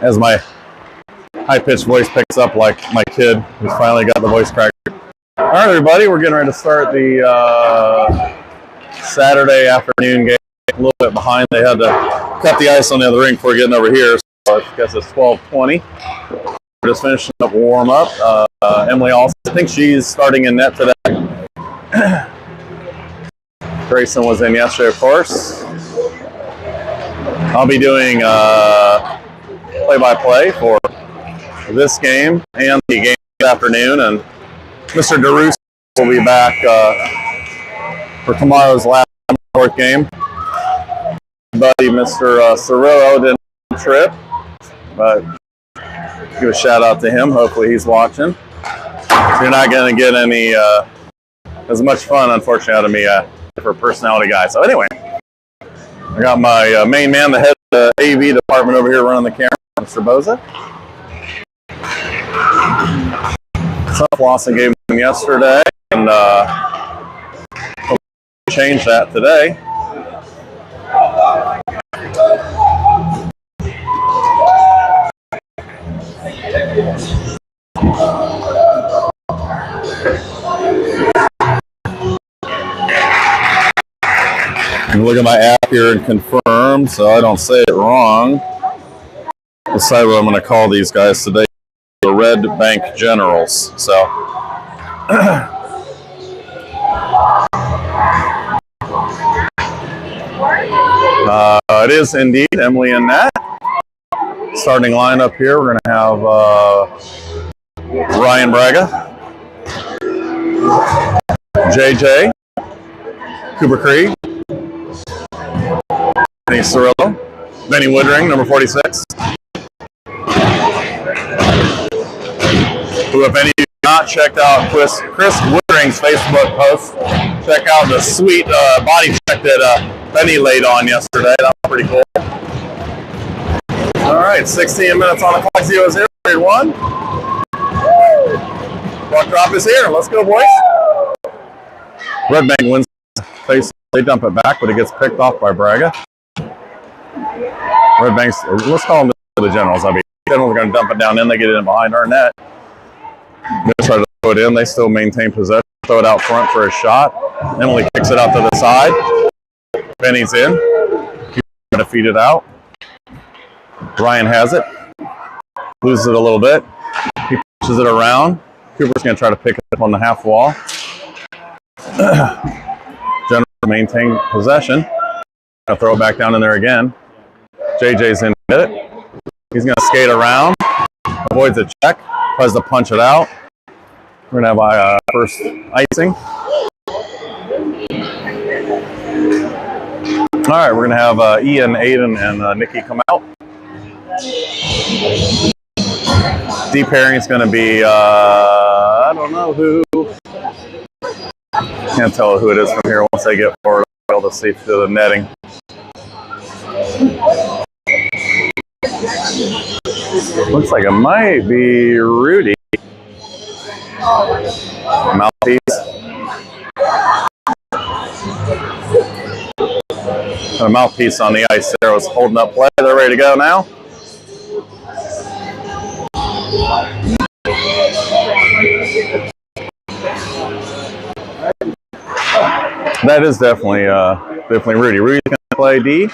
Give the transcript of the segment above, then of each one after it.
as my high-pitched voice picks up like my kid who's finally got the voice crack. All right, everybody, we're getting ready to start the Saturday afternoon game. A little bit behind. They had to cut the ice on the other ring before getting over here, so I guess it's 12:20. We're just finishing up warm-up. Emily also, I think she's starting in net today. Grayson was in yesterday, of course. I'll be doing play-by-play for this game and the game this afternoon, and Mr. DeRusso will be back for tomorrow's last fourth game. Buddy, Mr. Cirillo didn't trip, but give a shout out to him. Hopefully he's watching. So you're not going to get any as much fun, unfortunately, out of me for a personality guy. So anyway, I got my main man, the head of the AV department over here running the camera, Mr. Boza. Tough loss in game yesterday, and we'll change that today. Look at my app here and confirm, so I don't say it wrong. Decide what I'm going to call these guys today. The Red Bankk Generals. So, it is indeed Emily and Nat. Starting lineup here, we're going to have Ryan Braga, JJ, Cooper Creed, Benny Cirillo, Benny Woodring, number 46. Who, if any of you have not checked out Chris Woodring's Facebook post, check out the sweet body check that Benny laid on yesterday. That was pretty cool. All right, 16 minutes on the clock. 0-0, period 1. Puck drop is here. Let's go, boys. Red Bankk wins face. They dump it back, but it gets picked off by Braga. Red Bank's, let's call them the Generals. I mean, Generals are going to dump it down in. They get it in behind our net. They try to throw it in. They still maintain possession. Throw it out front for a shot. Emily kicks it out to the side. Benny's in. He's going to feed it out. Ryan has it. Loses it a little bit. He pushes it around. Cooper's going to try to pick it up on the half wall. Generals maintain possession. Going to throw it back down in there again. JJ's in it. He's going to skate around. Avoids a check. Tries to punch it out. We're going to have first icing. All right, we're going to have Ian, Aiden, and Nikki come out. Deep pairing is going to be, I don't know who. Can't tell who it is from here. Once they get forward, I'll be able to see through the netting. Looks like it might be Rudy. Mouthpiece. Got a mouthpiece on the ice there. Was holding up play. They're ready to go now. That is definitely Rudy. Rudy's going to play D.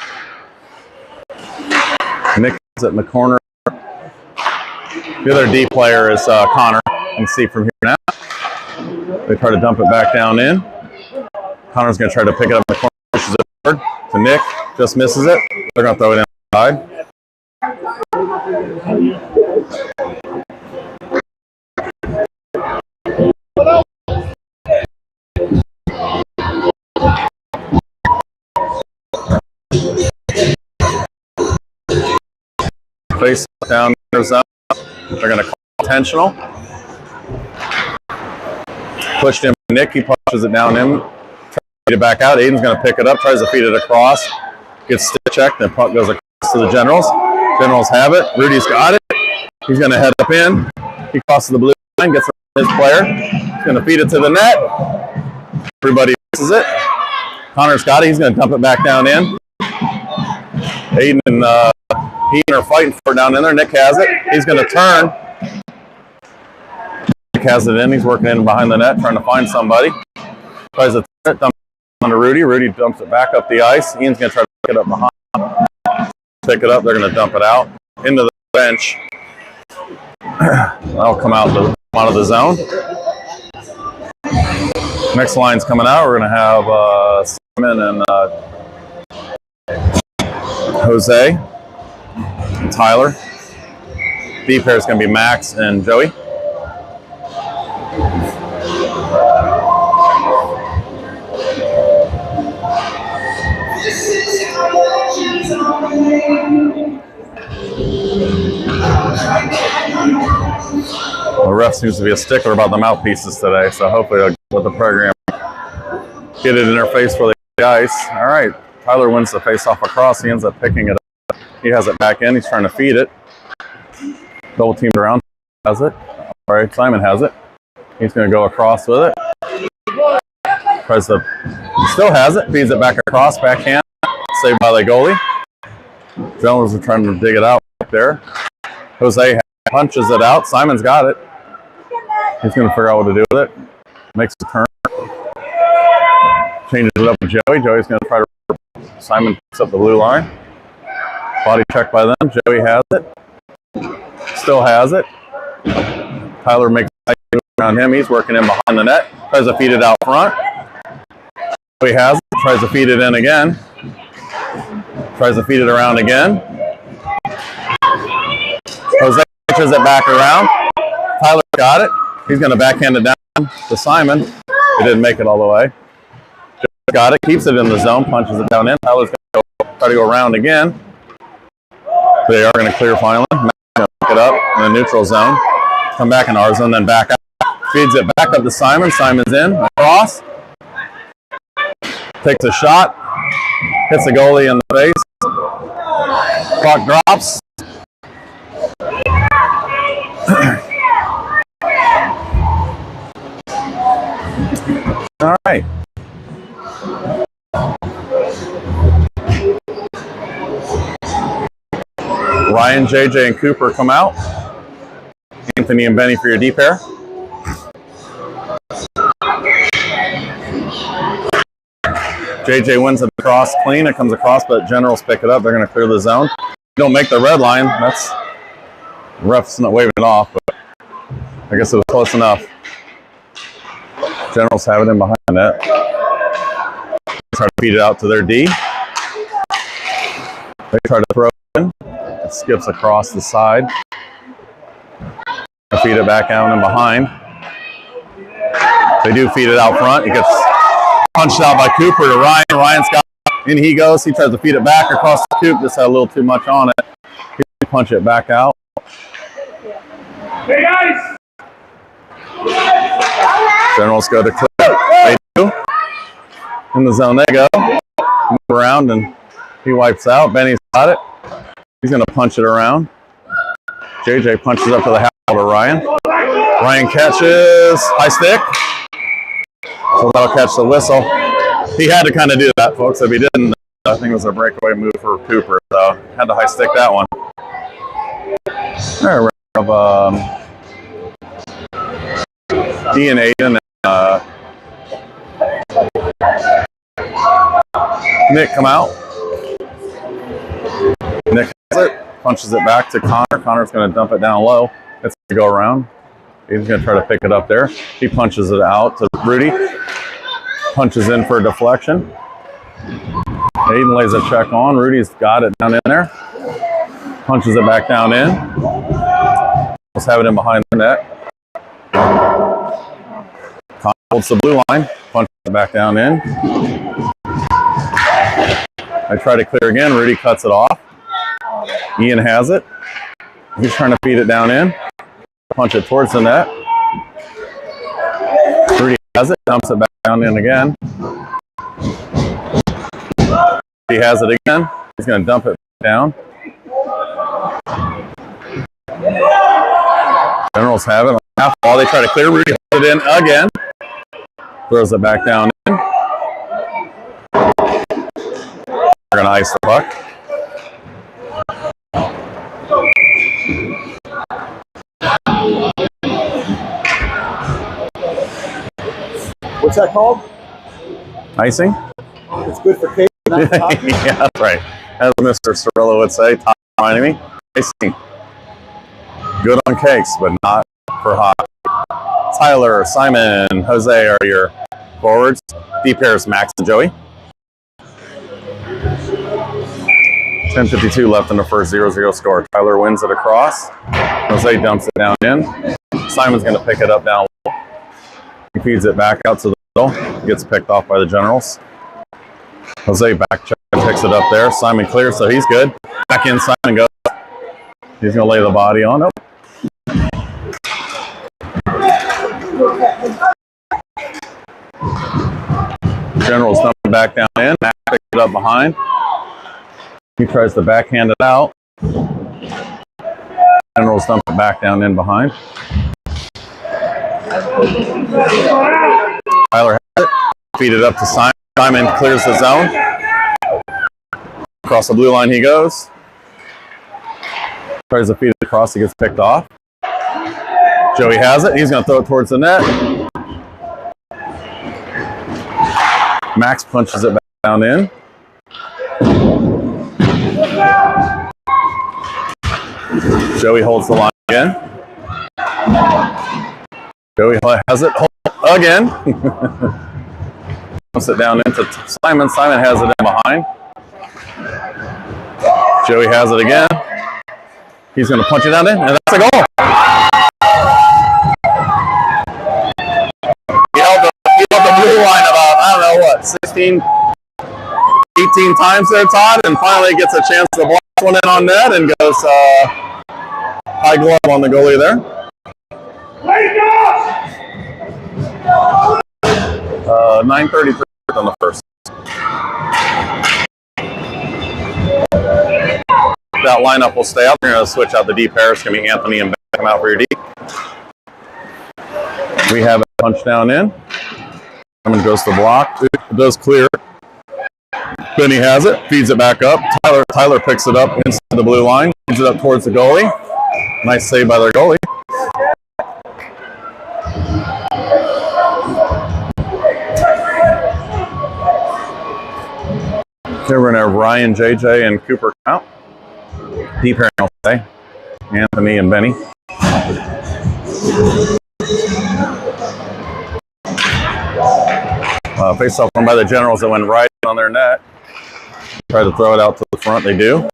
Nick is in the corner. The other D player is Connor. You can see from here now. They try to dump it back down in. Connor's going to try to pick it up in the corner. Pushes it forward to Nick. Just misses it. They're going to throw it inside. Face down their zone. They're going to call intentional. Pushed him. Nick, he pushes it down in. Tries to feed it back out. Aiden's going to pick it up. Tries to feed it across. Gets stick checked. And puck goes across to the Generals. Generals have it. Rudy's got it. He's going to head up in. He crosses the blue line. Gets his player. He's going to feed it to the net. Everybody misses it. Connor's got it. He's going to dump it back down in. Aiden and He and her fighting for it down in there. Nick has it. He's going to turn. Nick has it in. He's working in behind the net, trying to find somebody. Tries to dump it on to Rudy. Rudy dumps it back up the ice. Ian's going to try to pick it up behind. Pick it up. They're going to dump it out into the bench. That'll come out of the zone. Next line's coming out. We're going to have Simon and Jose and Tyler. B pair is going to be Max and Joey. The ref seems to be a stickler about the mouthpieces today, so hopefully they'll get the program, get it in their face for the ice. All right, Tyler wins the face-off across. He ends up picking it up. He has it back in. He's trying to feed it. Double teamed around. Has it. All right, Simon has it. He's going to go across with it. Still has it. Feeds it back across. Backhand. Saved by the goalie. Jones is trying to dig it out back there. Jose punches it out. Simon's got it. He's going to figure out what to do with it. Makes a turn. Changes it up to Joey. Joey's going to try to... Simon picks up the blue line. Body check by them. Joey has it. Still has it. Tyler makes a move around him. He's working in behind the net. Tries to feed it out front. Joey has it. Tries to feed it in again. Tries to feed it around again. Jose pitches it back around. Tyler got it. He's going to backhand it down to Simon. He didn't make it all the way. Joe got it. Keeps it in the zone. Punches it down in. Tyler's going to try to go around again. They are going to clear finally. Matt's going to pick it up in the neutral zone. Come back in our zone, then back out. Feeds it back up to Simon. Simon's in. Across. Takes a shot. Hits the goalie in the face. Puck drops. All right. Ryan, JJ, and Cooper come out. Anthony and Benny for your D pair. JJ wins it across clean. It comes across, but Generals pick it up. They're going to clear the zone. Don't make the red line. That's ref's not waving it off, but I guess it was close enough. Generals have it in behind the net. Try to feed it out to their D. They try to throw it in. It skips across the side. They feed it back out and behind. They do feed it out front. It gets punched out by Cooper to Ryan. Ryan's got it. In he goes. He tries to feed it back across the Coop. Just had a little too much on it. He punch it back out. Hey guys! Generals go to clear. They do. In the zone they go. Move around and he wipes out. Benny's got it. He's going to punch it around. JJ punches up to the half to Ryan. Ryan catches. High stick. So that'll catch the whistle. He had to kind of do that, folks. If he didn't, I think it was a breakaway move for Cooper. So had to high stick that one. There we have Ian Aiden and Nick come out. Nick has it, punches it back to Connor. Connor's going to dump it down low. It's going to go around. He's going to try to pick it up there. He punches it out to Rudy. Punches in for a deflection. Aiden lays a check on. Rudy's got it down in there. Punches it back down in. Let's have it in behind the net. Connor holds the blue line. Punches it back down in. I try to clear again. Rudy cuts it off. Ian has it. He's trying to feed it down in. Punch it towards the net. Rudy has it. Dumps it back down in again. He has it again. He's going to dump it down. Generals have it on half ball. They try to clear. Rudy holds it in again. Throws it back down in. They're going to ice the puck. What's that called? Icing? It's good for cake, not for hockey. Yeah, that's right. As Mr. Cirillo would say, Todd reminding me, icing. Good on cakes, but not for hockey. Tyler, Simon, Jose are your forwards. Deep pairs, Max and Joey. 10:52 left in the first 0-0 score. Tyler wins it across. Jose dumps it down in. Simon's going to pick it up down low. He feeds it back out to the middle. Gets picked off by the Generals. Jose back check, picks it up there. Simon clears, so he's good. Back in, Simon goes. He's going to lay the body on it. Generals dumping back down in. Mac picks it up behind. He tries to backhand it out. Generals dump it back down in behind. Tyler has it. Feed it up to Simon. Simon clears the zone. Across the blue line he goes. Tries to feed it across. He gets picked off. Joey has it. He's going to throw it towards the net. Max punches it back down in. Joey holds the line again. Joey has it again. Puts it down into Simon. Simon has it in behind. Joey has it again. He's going to punch it down in, and that's a goal. He held the blue line about, I don't know what, 16, 18 times there, Todd, and finally gets a chance to block one in on net and goes high glove on the goalie there. 9:33 on the first. That lineup will stay out. We're going to switch out the deep pairs. It's going to be Anthony and Bankk come out for your deep. We have it punched down in. Simon goes to block. It does clear. Benny has it. Feeds it back up. Tyler picks it up inside the blue line. Feeds it up towards the goalie. Nice save by their goalie. Here we're going to have Ryan, JJ, and Cooper out. Deep pair, I'll say. Anthony and Benny. Face off one by the Generals that went right on their net. Try to throw it out to the front. They do.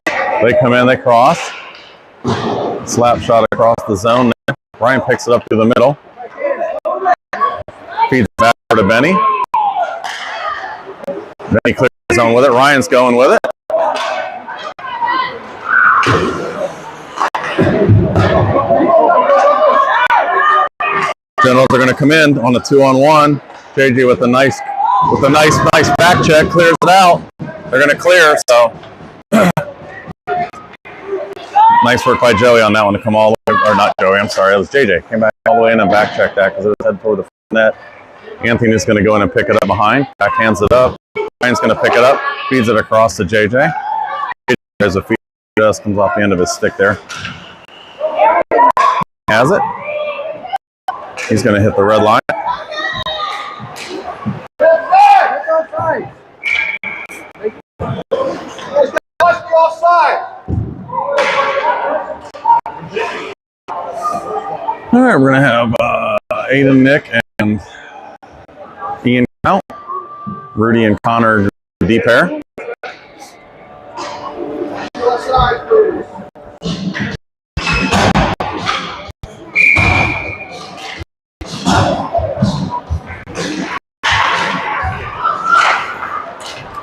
They come in, they cross. Slap shot across the zone. Ryan picks it up through the middle. Feeds it back to Benny. Benny clears the zone with it. Ryan's going with it. Generals are going to come in on the 2-on-1. JJ with a nice back check, clears it out. They're going to clear, so nice work by Joey on that one to come all the way, or not Joey, I'm sorry, it was JJ. Came back all the way in and back checked that because it was head toward the net. Anthony's going to go in and pick it up behind. Backhands it up. Ryan's going to pick it up, feeds it across to JJ. There's a feed, just comes off the end of his stick there. Has it. He's going to hit the red line. All right, we're going to have Aiden, Nick, and Ian out. Rudy and Connor deep pair.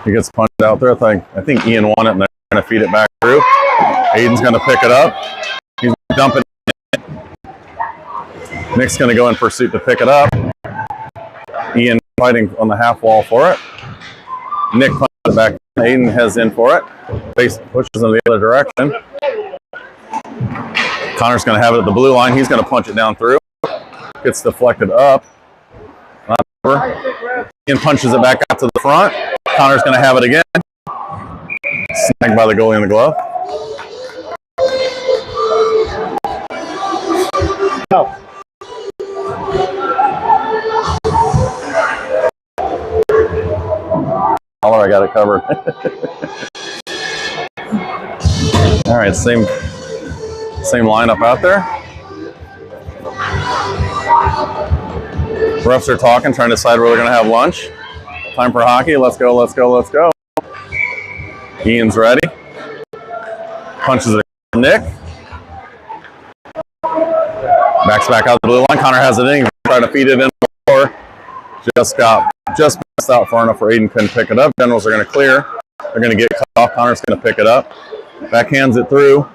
He gets punched out there. I think Ian won it, and they're going to feed it back through. Aiden's going to pick it up. He's dumping it. Nick's going to go in pursuit to pick it up. Ian fighting on the half wall for it. Nick punches it back. Aiden heads in for it. Face pushes in the other direction. Connor's going to have it at the blue line. He's going to punch it down through. Gets deflected up. Not over. Ian punches it back out to the front. Connor's going to have it again. Snagged by the goalie in the glove. had it covered. All right, same lineup out there. Refs are talking, trying to decide where they're going to have lunch. Time for hockey. Let's go, let's go, let's go. Ian's ready. Punches it. Nick. Backs back out the blue line. Connor has it in. He's trying to feed it in the floor. Just missed out far enough where Aiden couldn't pick it up. Generals are going to clear. They're going to get cut off. Connor's going to pick it up. Backhands it through.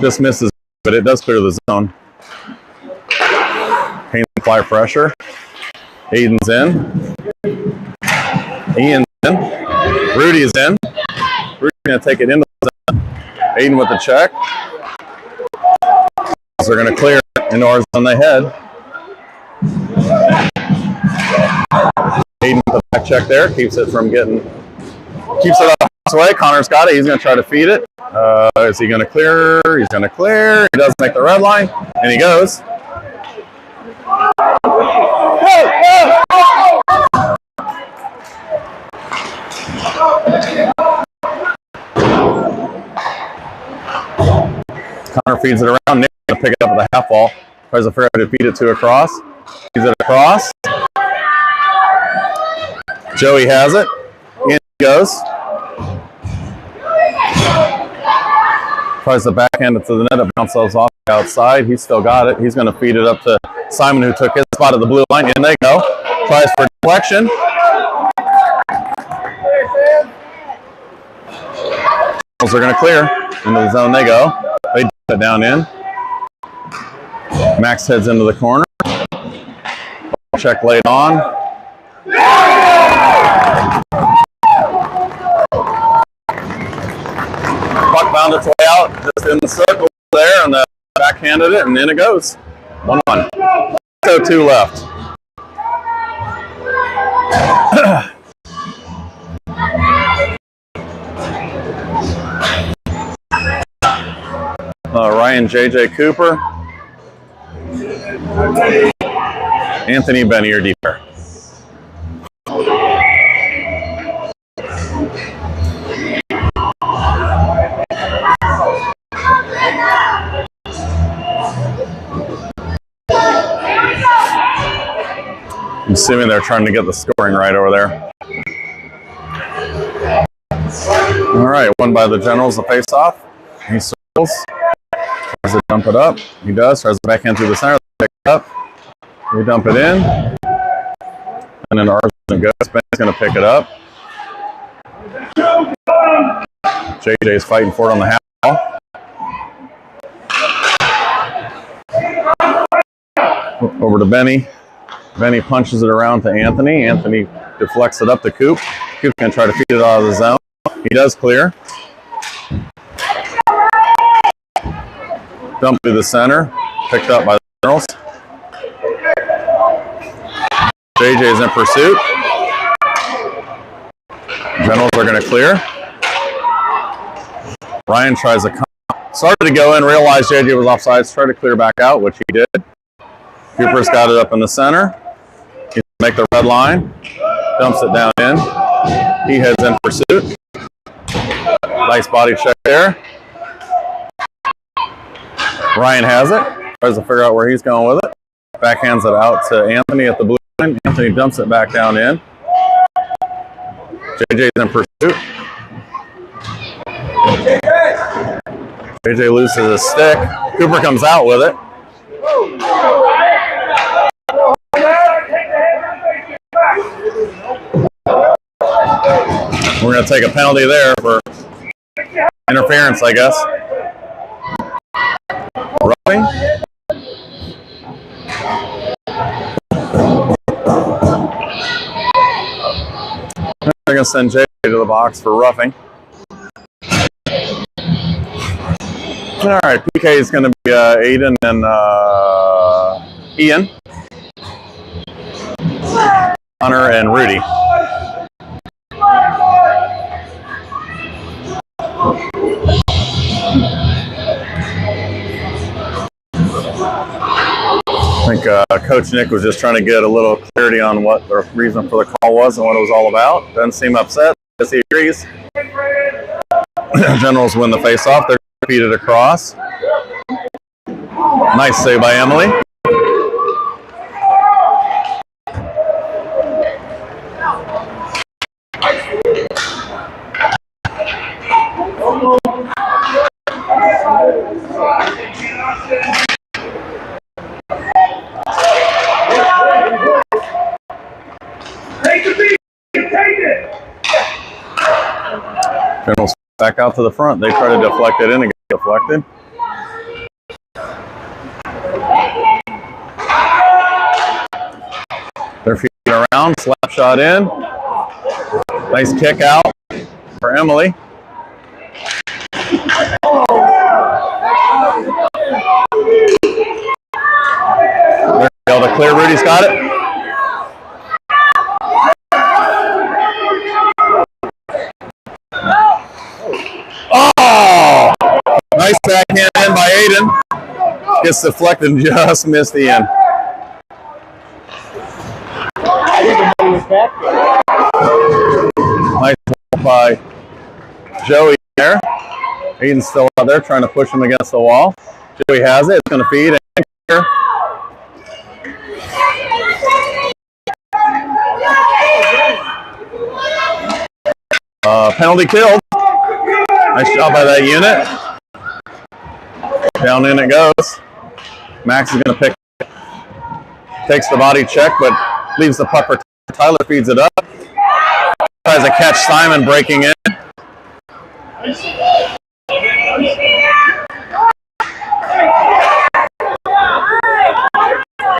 Just misses, but it does clear the zone. Pain fly pressure. Aiden's in. Ian's in. Rudy's in. Rudy's going to take it into the zone. Aiden with the check. So they're going to clear into our zone they head. Aiden with the back check there. Keeps it off this way. Connor's got it. He's going to try to feed it. Is he going to clear? He's going to clear. He does make the red line. And he goes. Connor feeds it around. Nick's going to pick it up at the half wall. Tries to figure out to feed it to across. Feeds it across. Joey has it. In he goes. Tries to backhand it to the net. It bounces off the outside. He's still got it. He's going to feed it up to Simon, who took his spot at the blue line. In they go. Tries for deflection. They're going to clear. Into the zone they go. They dump it down in. Max heads into the corner. Check laid on. Puck found its way out just in the circle there, and the backhanded it, and in it goes. 1-1. So 2 left. Ryan J.J. Cooper. Anthony Bennier Deeper. I'm assuming they're trying to get the scoring right over there. All right, won by the Generals, the face-off. He circles. Tries to dump it up. He does. Tries to backhand through the center. Pick it up. We dump it in. And then ours doesn't go. Ben's going to pick it up. JJ's fighting for it on the half wall. Over to Benny. Benny punches it around to Anthony. Anthony deflects it up to Coop. Coop's going to try to feed it out of the zone. He does clear. Dump through the center. Picked up by the Generals. JJ's in pursuit. Generals are going to clear. Ryan tries to started to go in, realized JJ was offsides, tried to clear back out, which he did. Cooper's got it up in the center. He's going to make the red line. Dumps it down in. He heads in pursuit. Nice body check there. Ryan has it. Tries to figure out where he's going with it. Backhands it out to Anthony at the blue line. Anthony dumps it back down in. JJ's in pursuit. JJ loses his stick. Cooper comes out with it. We're going to take a penalty there for interference, I guess. Roughing. They're going to send JJ to the box for roughing. All right, PK is going to be Aiden and Ian, Hunter, and Rudy. I think Coach Nick was just trying to get a little clarity on what the reason for the call was and what it was all about. Doesn't seem upset. Yes, he agrees. Generals win the face-off. They're feeded across. Nice save by Emily. Generals back out to the front. They try to deflect it in and get deflected. They're feeding around. Slap shot in. Nice kick out for Emily. They're able to clear. Rudy's got it. Oh! Nice backhand in by Aiden. Gets deflected and just missed the end. I didn't know he was back there. Nice ball by Joey there. Aiden's still out there trying to push him against the wall. Joey has it. It's going to feed. And penalty killed. Nice job by that unit. Down in it goes. Max is going to pick it. Takes the body check, but leaves the puck for Tyler. Feeds it up. Tries to catch Simon breaking in.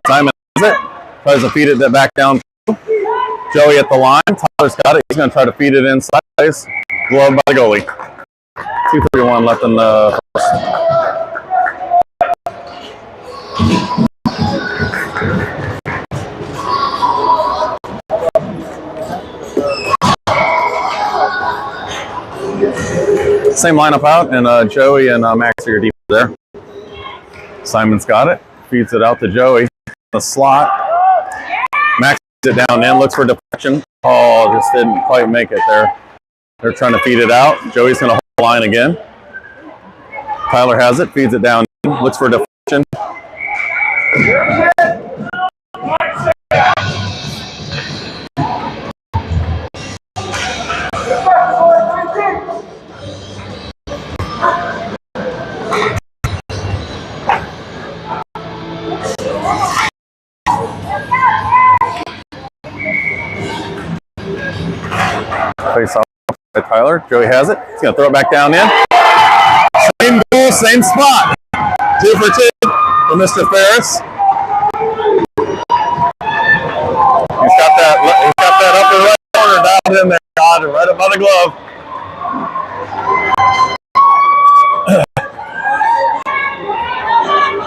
Simon has it. Tries to feed it back down. Joey at the line. Tyler's got it. He's going to try to feed it inside. Gloved by the goalie. 2:31 left in the first. Same lineup out, and Joey and Max are your deep there. Simon's got it. Feeds it out to Joey. The slot. Max feeds it down in. Looks for deflection. Oh, just didn't quite make it there. They're trying to feed it out. Joey's going to hold the line again. Tyler has it. Feeds it down in. Looks for deflection. Face off by Tyler. Joey has it. He's going to throw it back down in. Same goal, same spot. 2 for 2 for Mr. Ferris. He's got that upper right corner down in there, God, right above the glove.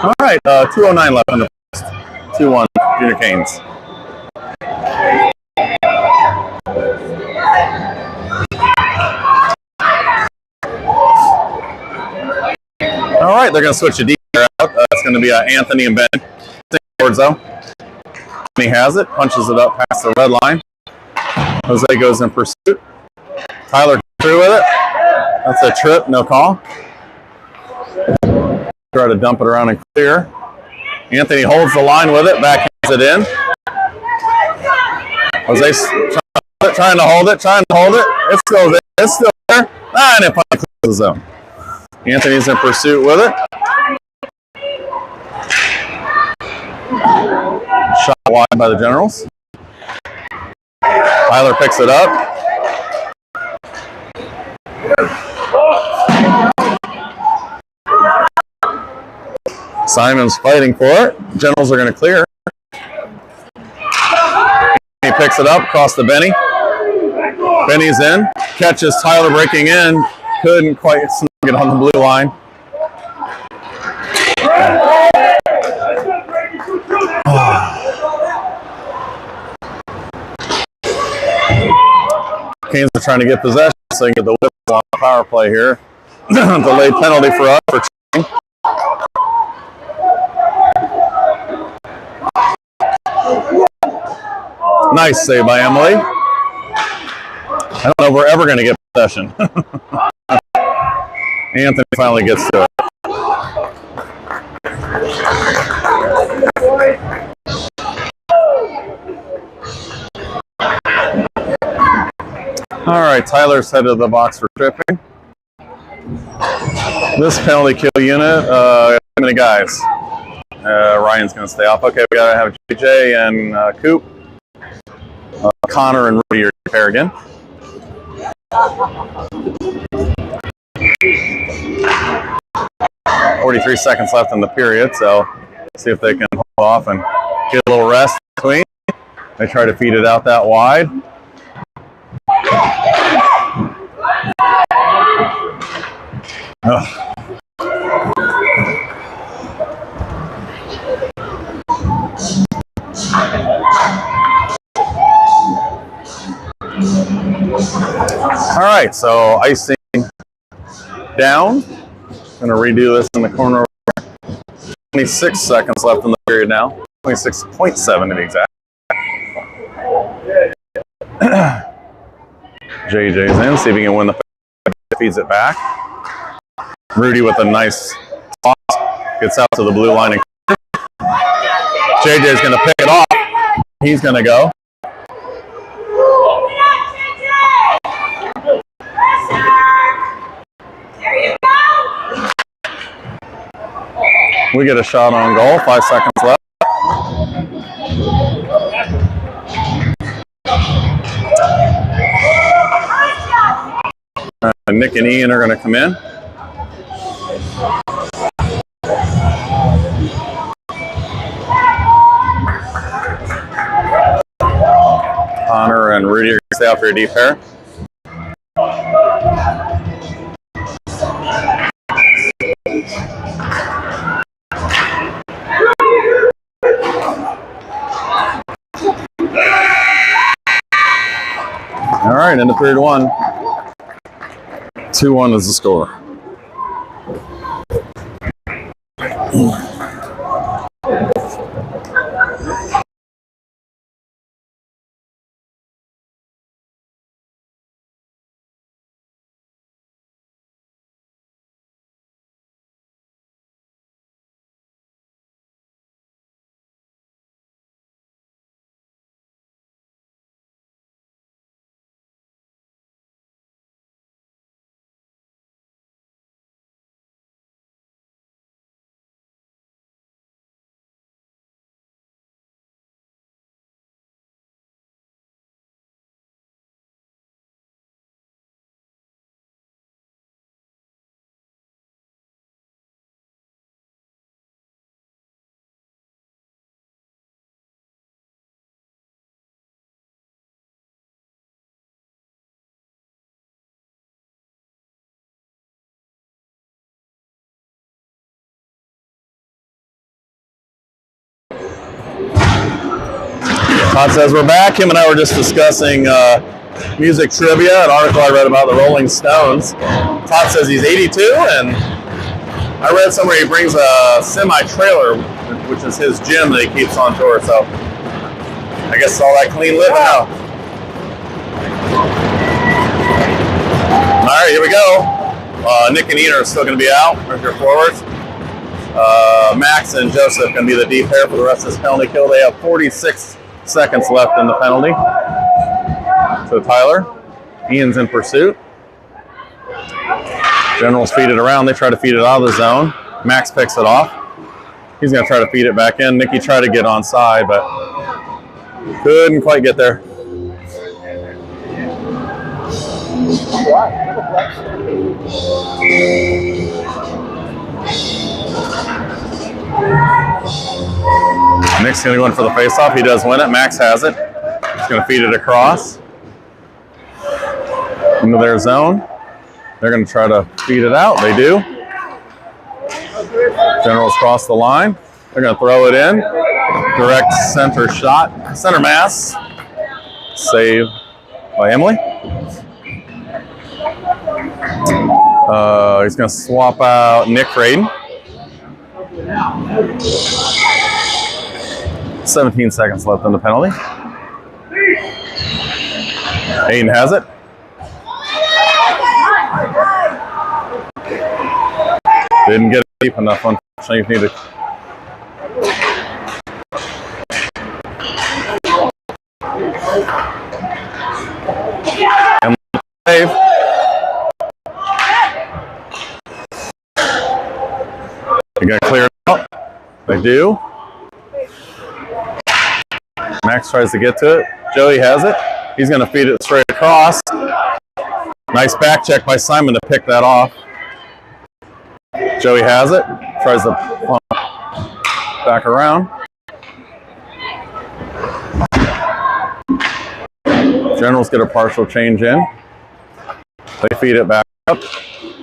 All right, 2:09 left in the first. 2-1 Junior Canes. All right, they're going to switch the D out. It's going to be Anthony and Ben. Towards though. He has it, punches it up past the red line. Jose goes in pursuit. Tyler through with it. That's a trip, no call. Try to dump it around and clear. Anthony holds the line with it, backhands it in. Jose trying to hold it. It's still there. It's still there. And it finally clears the zone. Anthony's in pursuit with it. Shot wide by the Generals. Tyler picks it up. Simon's fighting for it. Generals are going to clear. He picks it up across to Benny. Benny's in. Catches Tyler breaking in. Couldn't quite snug it on the blue line. Canes are trying to get possession so they can get the whistle on the power play here. Delayed penalty for us for cheating. Nice save by Emily. I don't know if we're ever going to get possession. Anthony finally gets to it. All right, Tyler's headed to the box for tripping. This penalty kill unit, how many guys? Ryan's going to stay off. Okay, we got to have JJ and Coop. Connor and Rudy are pair again. "43 seconds left in the period, so see if they can hold off and get a little rest between. They try to feed it out that wide. All right, so icing down. Gonna redo this in the corner. 26 seconds left in the period now. 26.7 to be exact. JJ's in, see if he can win the feeds it back. Rudy with a nice toss, gets out to the blue line. And JJ's gonna pick it off. He's gonna go. We get a shot on goal, 5 seconds left. Nick and Ian are going to come in. Connor and Rudy are going to stay out for a deep pair. All right, into period one. 2-1 is the score. Todd says we're back. Him and I were just discussing music trivia, an article I read about the Rolling Stones. Todd says he's 82, and I read somewhere he brings a semi-trailer, which is his gym that he keeps on tour, so I guess it's all that clean living now. All right, here we go. Nick and Ian are still going to be out. There's your forwards. Max and Joseph can be the deep pair for the rest of this penalty kill. They have 46 seconds left in the penalty. So Tyler, Ian's in pursuit. Generals feed it around. They try to feed it out of the zone. Max picks it off. He's going to try to feed it back in. Nicky tried to get onside, but couldn't quite get there. Nick's going to go in for the face-off. He does win it. Max has it. He's going to feed it across into their zone. They're going to try to feed it out. They do. Generals cross the line. They're going to throw it in. Direct center shot. Center mass. Save by Emily. He's going to swap out Nick for Aiden. 17 seconds left on the penalty. Aiden has it. Didn't get it deep enough, unfortunately. You need to. And save. You gotta clear it out. They do. Max tries to get to it. Joey has it. He's gonna feed it straight across. Nice back check by Simon to pick that off. Joey has it. Tries to back around. Generals get a partial change in. They feed it back up.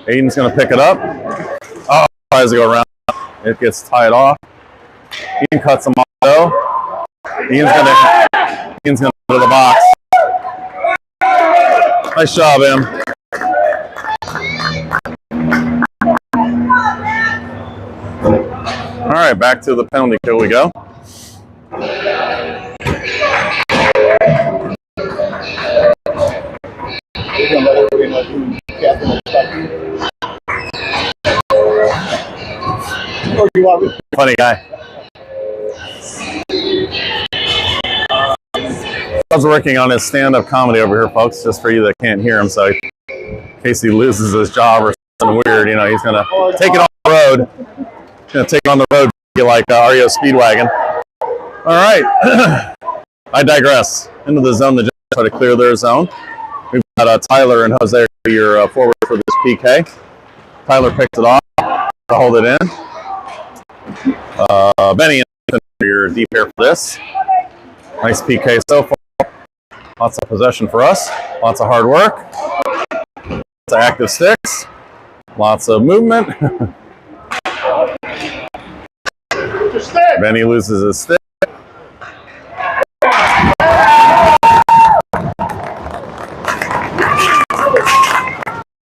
Aiden's going to pick it up. Oh, tries to go around. It gets tied off. Ian cuts him off though. Ian's going to go to the box. Nice job, Em. All right, back to the penalty kill we go. Funny guy. I was working on his stand-up comedy over here, folks, just for you that can't hear him. So in case he loses his job or something weird, you know, he's gonna take it on the road. He's gonna take it on the road, be like REO Speedwagon. All right. I digress. Into the zone. The Giants try to clear their zone. We've got Tyler and Jose, your forward for this PK. Tyler picks it off to hold it in. Benny and your deep pair for this. Nice PK so far. Lots of possession for us. Lots of hard work. Lots of active sticks. Lots of movement. Benny loses his stick.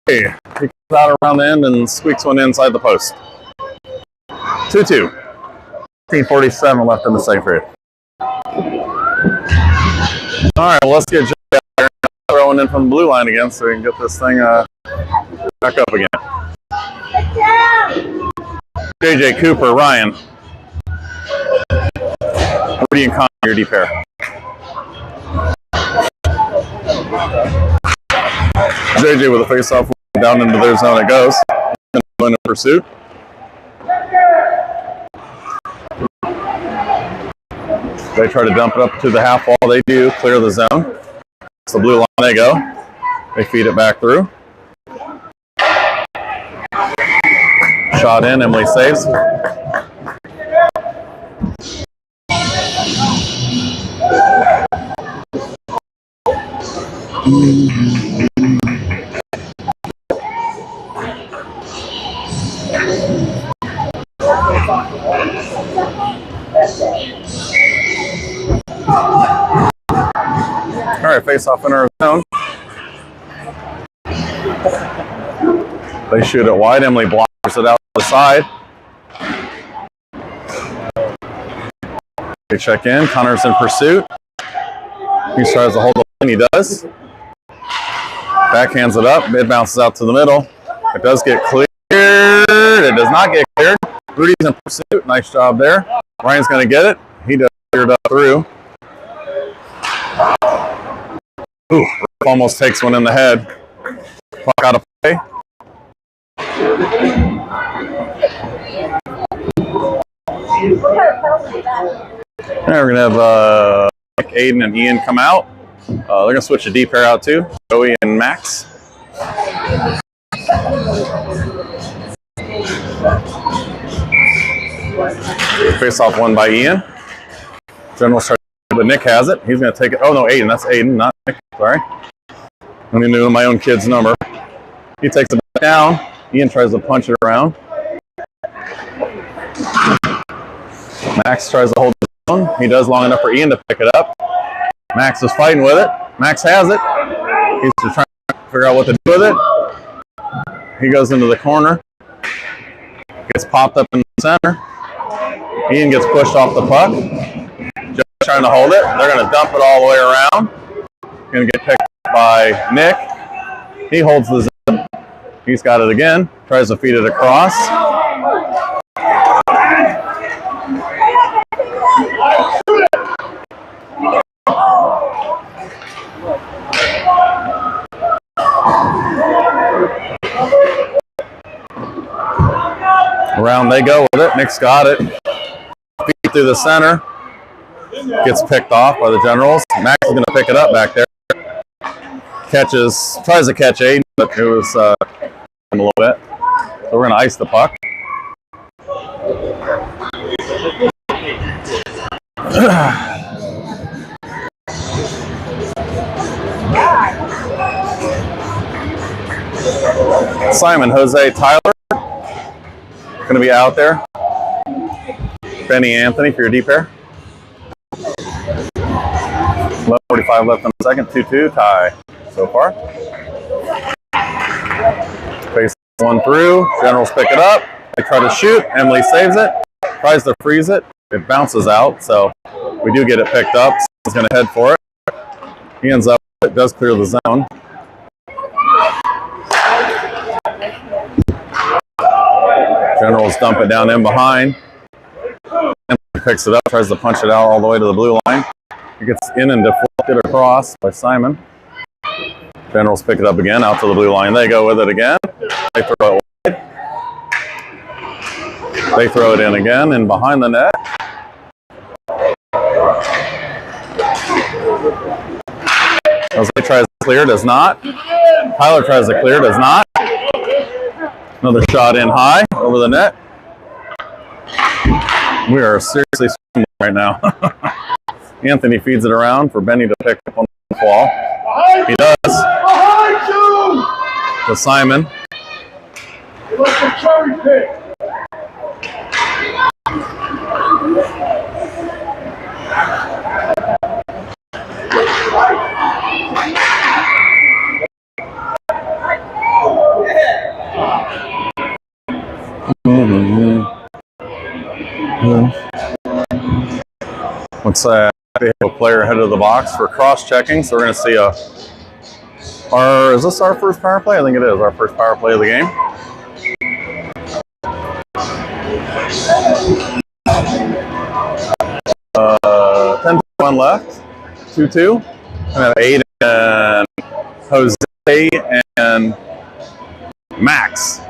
He comes out around the end and squeaks one inside the post. 2-2. 15:47 left in the second period. All right, well, let's get Jay out there throwing in from the blue line again so we can get this thing back up again. JJ, Cooper, Ryan. Rudy and Connor, your deep pair. JJ with a face-off down into their zone it goes. In pursuit. They try to dump it up to the half wall. They do clear the zone. It's the blue line they go. They feed it back through. Shot in. Emily saves. All right, face off in our zone. They shoot it wide. Emily blocks it out to the side. They check in. Connor's in pursuit. He tries to hold the line. He does. Backhands it up. Mid bounces out to the middle. It does get cleared. It does not get cleared. Rudy's in pursuit. Nice job there. Ryan's going to get it. He does clear it up through. Ooh, almost takes one in the head. Puck out of play. All right, we're going to have Aiden and Ian come out. They're going to switch the deep pair out too. Joey and Max. Face off one by Ian. General starts, but Nick has it. He's going to take it. Oh no, Aiden. That's Aiden, not Nick. Sorry. I'm going to do my own kid's number. He takes it back down. Ian tries to punch it around. Max tries to hold his own. He does long enough for Ian to pick it up. Max is fighting with it. Max has it. He's just trying to figure out what to do with it. He goes into the corner. Gets popped up in the center. Ian gets pushed off the puck. Just trying to hold it. They're going to dump it all the way around. Going to get picked up by Nick. He holds the zone. He's got it again. Tries to feed it across. Around they go with it. Nick's got it. Feed through the center. Gets picked off by the Generals. Max is going to pick it up back there. Tries to catch Aiden, but it was a little bit. So we're going to ice the puck. Simon, Jose, Tyler going to be out there. Benny, Anthony for your D pair. 11:45 left in the second. 2-2 tie so far. Face one through. Generals pick it up. They try to shoot. Emily saves it. Tries to freeze it. It bounces out, so we do get it picked up. He's going to head for it. He ends up. It does clear the zone. Generals dump it down in behind. Emily picks it up. Tries to punch it out all the way to the blue line. It gets in and deflected across by Simon. Generals pick it up again, out to the blue line. They go with it again. They throw it wide. They throw it in again and behind the net. Jose tries to clear, does not. Tyler tries to clear, does not. Another shot in high over the net. We are seriously scrambling right now. Anthony feeds it around for Benny to pick up on the wall. He does. To Simon. Let's say they have a player ahead of the box for cross-checking, so we're going to see is this our first power play? I think it is our first power play of the game. 10:1 left. 2-2. And have Aiden and Jose and Max.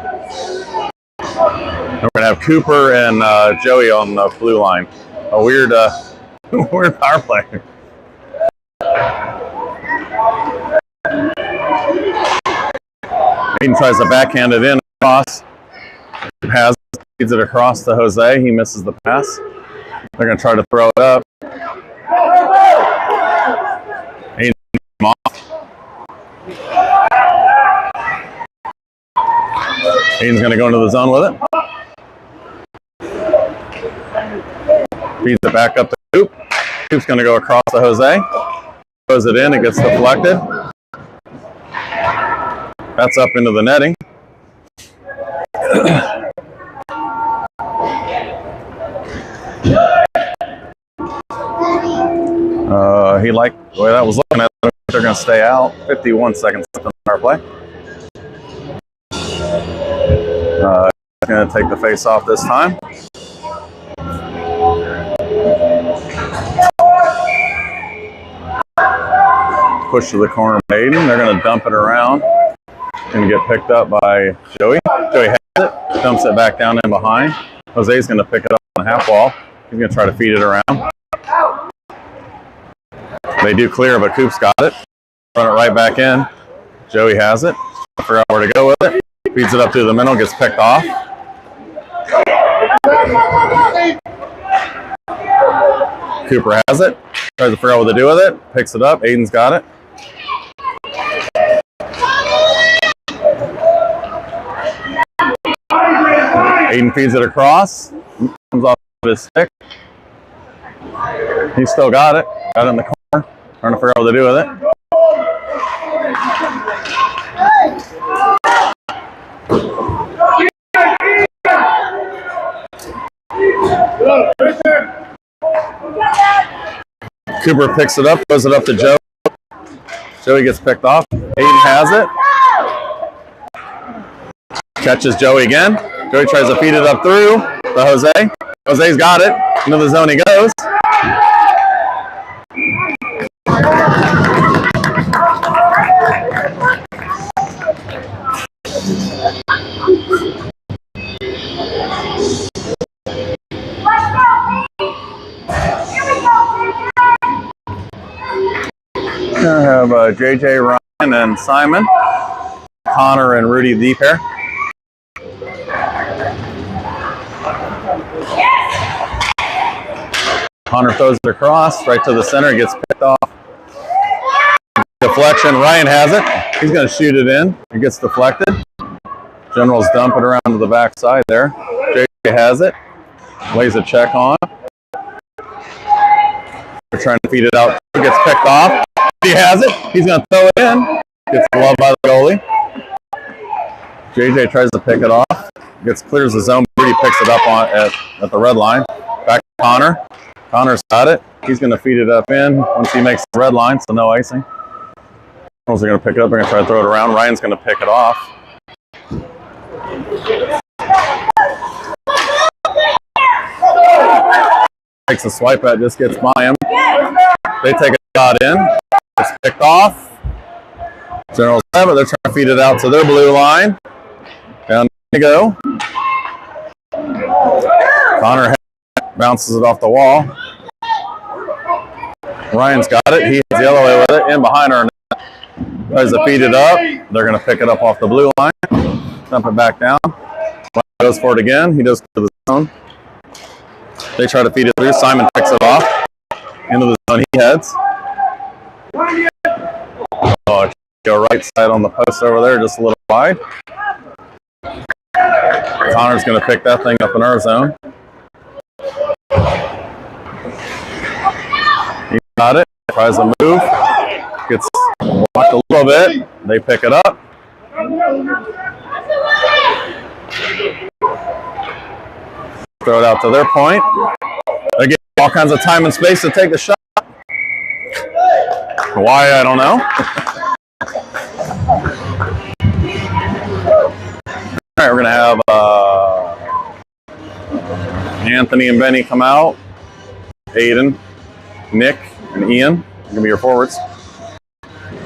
And we're going to have Cooper and Joey on the blue line. A weird weird power play. Aiden tries to backhand it in across. Feeds it across to Jose. He misses the pass. They're going to try to throw it up. Aiden off. Aiden's going to go into the zone with it. Feeds it back up to Coop. Coop's going to go across to Jose. Throws it in. It gets deflected. That's up into the netting. He liked the way that was looking. I think they're going to stay out. 51 seconds left in the power play. He's going to take the face off this time. Push to the corner of Aiden. They're going to dump it around and get picked up by Joey. Joey has it, dumps it back down in behind. Jose's going to pick it up on the half wall. He's going to try to feed it around. They do clear, but Coop's got it. Run it right back in. Joey has it. Figure out where to go with it. Feeds it up through the middle, gets picked off. Cooper has it. Tries to figure out what to do with it. Picks it up. Aiden's got it. Aiden feeds it across. Comes off of his stick. He's still got it. Got it in the corner. Trying to figure out what to do with it. Cooper picks it up, throws it up to Joe. Joey gets picked off. Aiden has it. Catches Joey again. Joey tries to feed it up through to Jose. Jose's got it. Into the zone he goes. have JJ, Ryan, and Simon. Connor and Rudy the pair. Connor throws it across, right to the center, gets picked off. Deflection, Ryan has it. He's going to shoot it in. It gets deflected. Generals dump it around to the backside there. JJ has it. Lays a check on. They're trying to feed it out. It gets picked off. He has it. He's going to throw it in. Gets gloved by the goalie. JJ tries to pick it off. Clears the zone. Rudy picks it up at the red line. Back to Connor. Connor's got it. He's going to feed it up in once he makes the red line, so no icing. They're going to pick it up. They're going to try to throw it around. Ryan's going to pick it off. Takes a swipe at it, just gets by him. They take a shot in. It's picked off. Generals have it. They're trying to feed it out to their blue line. Down they go. Connor bounces it off the wall. Ryan's got it. He hits the other way with it. In behind our net. Tries to feed it up. They're going to pick it up off the blue line. Dump it back down. Ryan goes for it again. He goes to the zone. They try to feed it through. Simon picks it off. Into the zone he heads. Oh, go right side on the post over there, just a little wide. Connor's going to pick that thing up in our zone. He got it. Tries to move. Gets blocked a little bit. They pick it up. Throw it out to their point. They get all kinds of time and space to take the shot. Why, I don't know. All right, we're going to have Anthony and Benny come out. Aiden, Nick, and Ian are going to be your forwards.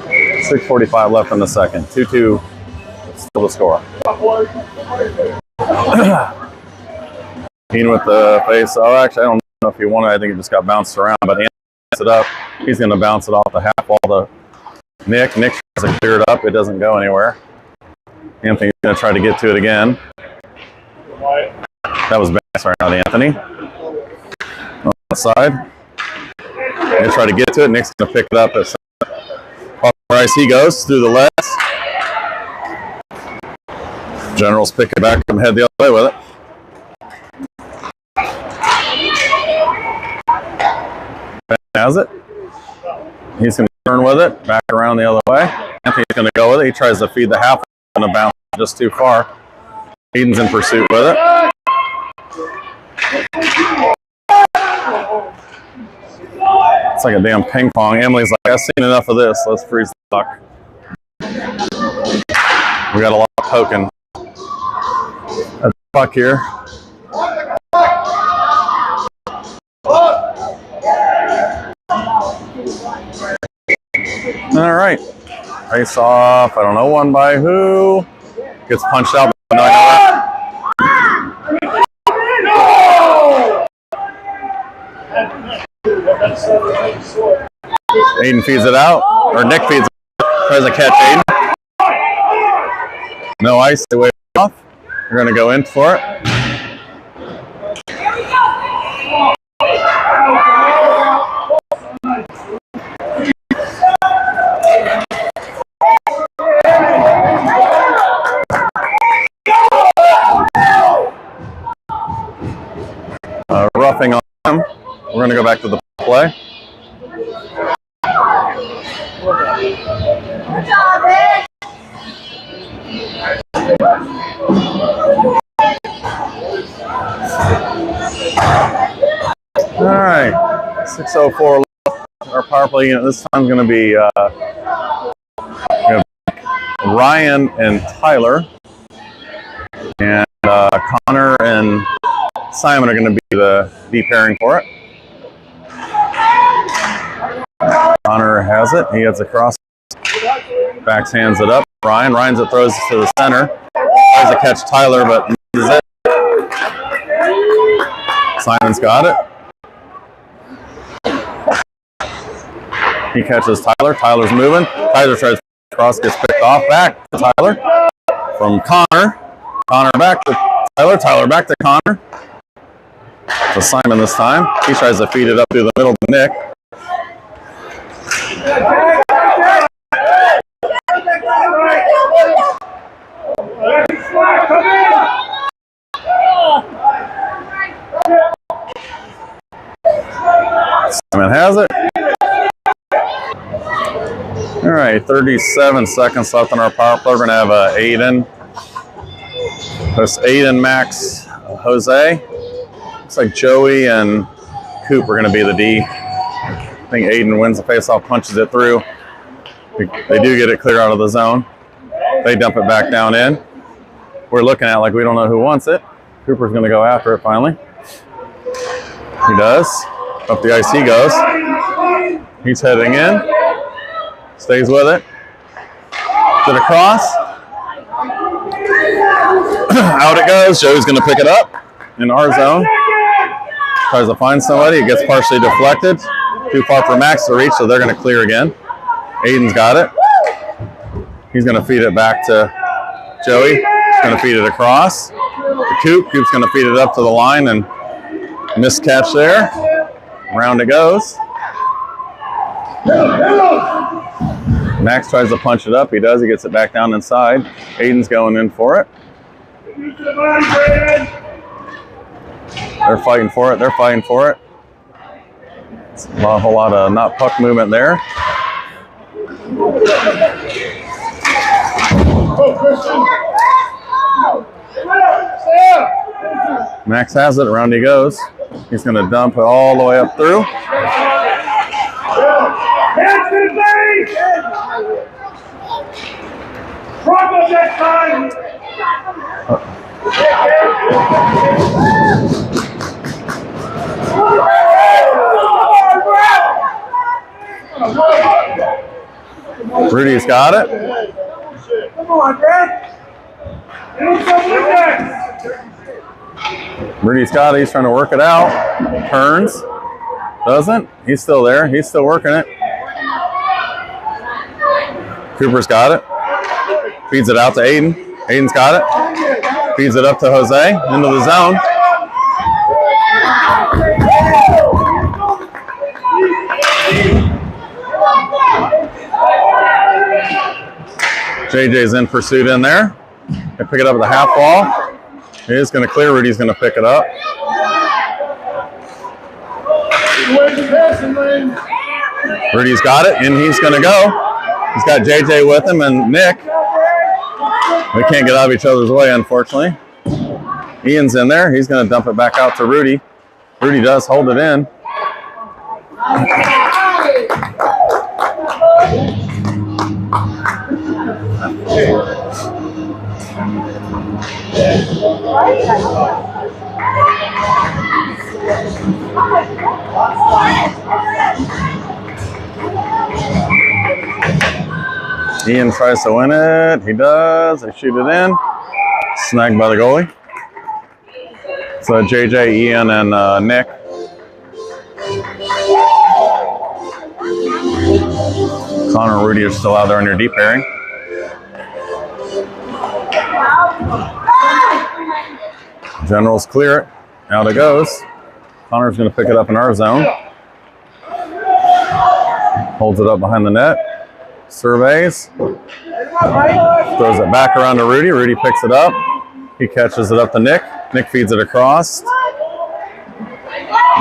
6:45 left in the second. 2-2 still the score. Ian with the face. Oh, actually, I don't know if he wanted. I think it just got bounced around. But Anthony gets it up. He's going to bounce it off the half wall to Nick. Nick tries to clear it up. It doesn't go anywhere. Anthony's going to try to get to it again. That was bad right now to Anthony. On the side. They try to get to it. Nick's going to pick it up. Off the ice he goes through the legs. Generals pick it back and head the other way with it. Ben has it. He's going to turn with it. Back around the other way. Anthony's going to go with it. He tries to feed the half. Going to bounce just too far. Aiden's in pursuit with it. It's like a damn ping pong. Emily's like, I've seen enough of this. Let's freeze the puck. We got a lot of poking at the puck here. All right. Face off. I don't know one by who. Gets punched out. No, I know that. Aiden feeds it out, or Nick feeds it out. Tries to catch Aiden. No ice, they wave it off. We're going to go in for it. Roughing on him. We're going to go back to the play. All right, 6:04 left. Our power play unit this time is going to be Ryan and Tyler, and Connor and Simon are going to be the pairing for it. Connor has it. He heads across. Backshands it up. Ryan's it, throws it to the center. Tries to catch Tyler, but misses it. Simon's got it. He catches Tyler. Tyler's moving. Tyler tries to cross, gets picked off. Back to Tyler. From Connor. Connor back to Tyler. Tyler back to Connor. To Simon this time. He tries to feed it up through the middle to Nick. Simon has it. All right, 37 seconds left on our power play. We're going to have Aiden. That's Aiden, Max, Jose. Looks like Joey and Coop are going to be the D. I think Aiden wins the faceoff, punches it through. They do get it clear out of the zone. They dump it back down in. We're looking at it like we don't know who wants it. Cooper's going to go after it finally. He does. Up the ice he goes. He's heading in. Stays with it. Get across. Out it goes. Joey's going to pick it up in our zone. Tries to find somebody. It gets partially deflected. Too far for Max to reach, so they're going to clear again. Aiden's got it. He's going to feed it back to Joey. He's going to feed it across to Coop. Coop's going to feed it up to the line and missed catch there. Round it goes. Max tries to punch it up. He does. He gets it back down inside. Aiden's going in for it. They're fighting for it. They're fighting for it. It's a whole lot of not puck movement there. Max has it. Around he goes. He's going to dump it all the way up through. Rudy's got it. Come on, Brad. Rudy's got it. He's trying to work it out. Turns. Doesn't. He's still there. He's still working it. Cooper's got it. Feeds it out to Aiden. Aiden's got it. Feeds it up to Jose. Into the zone. JJ's in pursuit in there. They pick it up at the half wall. He's going to clear. Rudy's going to pick it up. Rudy's got it, and he's going to go. He's got JJ with him and Nick. They can't get out of each other's way, unfortunately. Ian's in there. He's going to dump it back out to Rudy. Rudy does hold it in. Ian tries to win it. He does. They shoot it in. Snagged by the goalie. So JJ, Ian, and Nick. Connor and Rudy are still out there in their deep pairing. Generals clear it. Out it goes. Connor's going to pick it up in our zone. Holds it up behind the net. Surveys. Throws it back around to Rudy. Rudy picks it up. He catches it up to Nick. Nick feeds it across.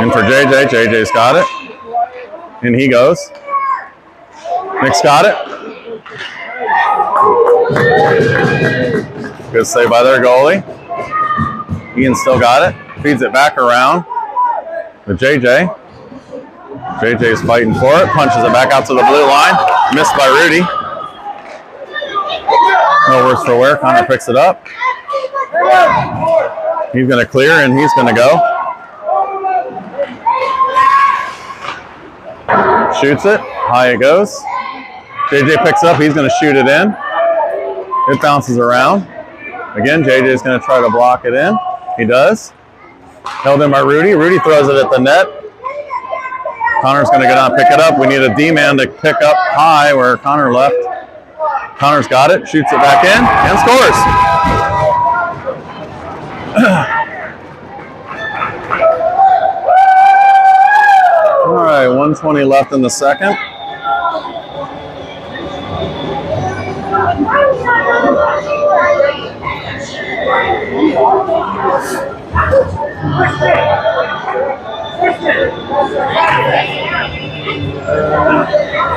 In for JJ. JJ's got it. In he goes. Nick's got it. Good save by their goalie. Ian still got it. Feeds it back around to JJ. JJ's fighting for it. Punches it back out to the blue line. Missed by Rudy. No worse for wear. Connor picks it up. He's going to clear and he's going to go. Shoots it. High it goes. JJ picks it up. He's going to shoot it in. It bounces around. Again, JJ's going to try to block it in. He does. Held in by Rudy. Rudy throws it at the net. Connor's going to go down and pick it up. We need a D-man to pick up high where Connor left. Connor's got it, shoots it back in, and scores. All right, 1:20 left in the second.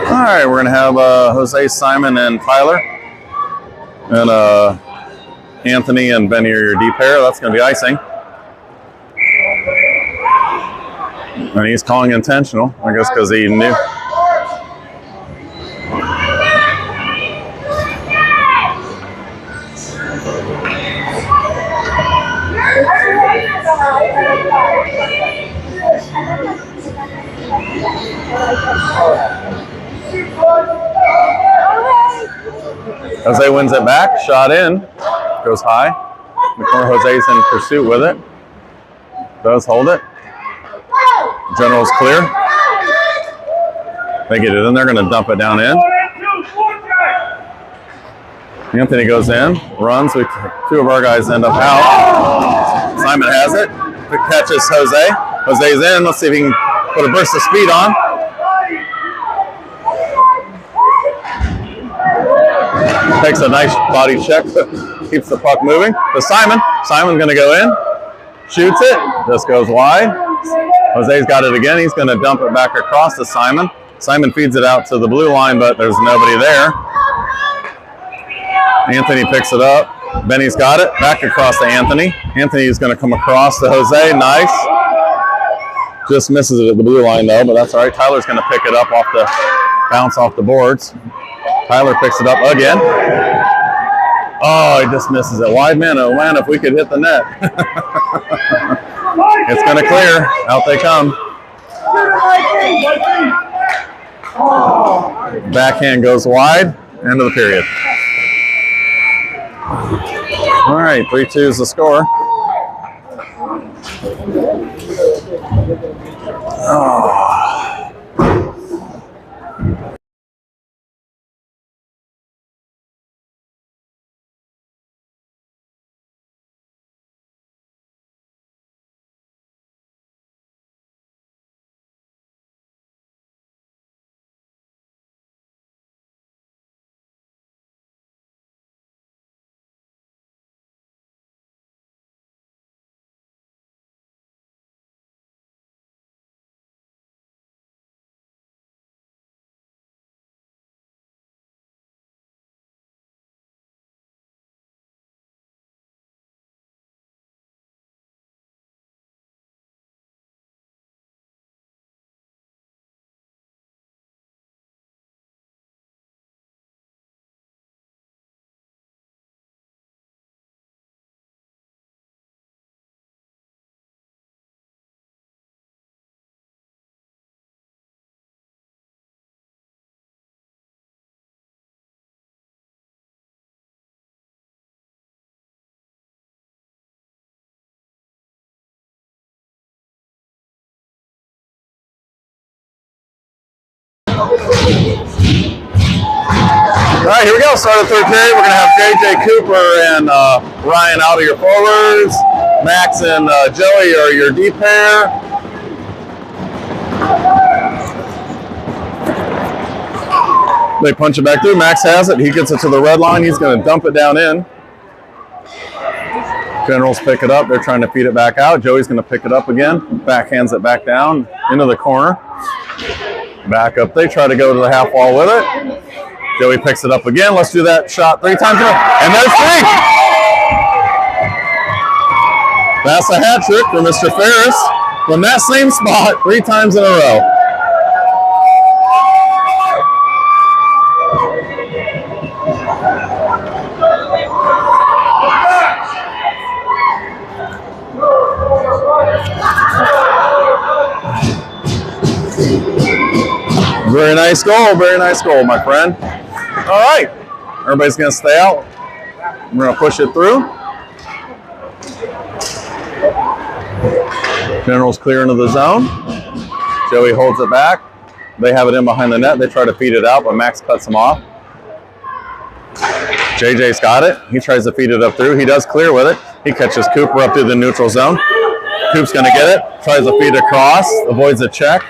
All right, we're going to have Jose, Simon, and Tyler. And Anthony and Benny are your D pair. That's going to be icing. And he's calling intentional, I guess, because he knew. Jose wins it back, shot in, goes high. The corner, Jose's in pursuit with it. Does hold it. General's clear. They get it in, they're going to dump it down in. Anthony goes in, runs. Two of our guys end up out. Simon has it. Catches Jose. Jose's in. Let's see if he can put a burst of speed on. Takes a nice body check, keeps the puck moving. To Simon. Simon's going to go in. Shoots it. This goes wide. Jose's got it again. He's going to dump it back across to Simon. Simon feeds it out to the blue line, but there's nobody there. Anthony picks it up. Benny's got it. Back across to Anthony. Anthony's going to come across to Jose. Nice. Just misses it at the blue line, though, but that's all right. Tyler's going to pick it up off the bounce off the boards. Tyler picks it up again. Oh, he just misses it. Wide man, oh man, if we could hit the net. It's going to clear. Out they come. Backhand goes wide. End of the period. All right, 3-2 is the score. Oh. All right, here we go. Start of the third period. We're going to have JJ Cooper and Ryan out of your forwards. Max and Joey are your D pair. They punch it back through. Max has it. He gets it to the red line. He's going to dump it down in. Generals pick it up. They're trying to feed it back out. Joey's going to pick it up again. Backhands it back down into the corner. Back up. They try to go to the half wall with it. Joey picks it up again. Let's do that shot 3 times. And there's 3. That's a hat trick for Mr. Ferris from that same spot 3 times in a row. Very nice goal, my friend. All right, everybody's gonna stay out. We're gonna push it through. General's clear into the zone. Joey holds it back. They have it in behind the net. They try to feed it out, but Max cuts him off. JJ's got it. He tries to feed it up through. He does clear with it. He catches Cooper up through the neutral zone. Coop's going to get it. Tries to feed across. Avoids a check.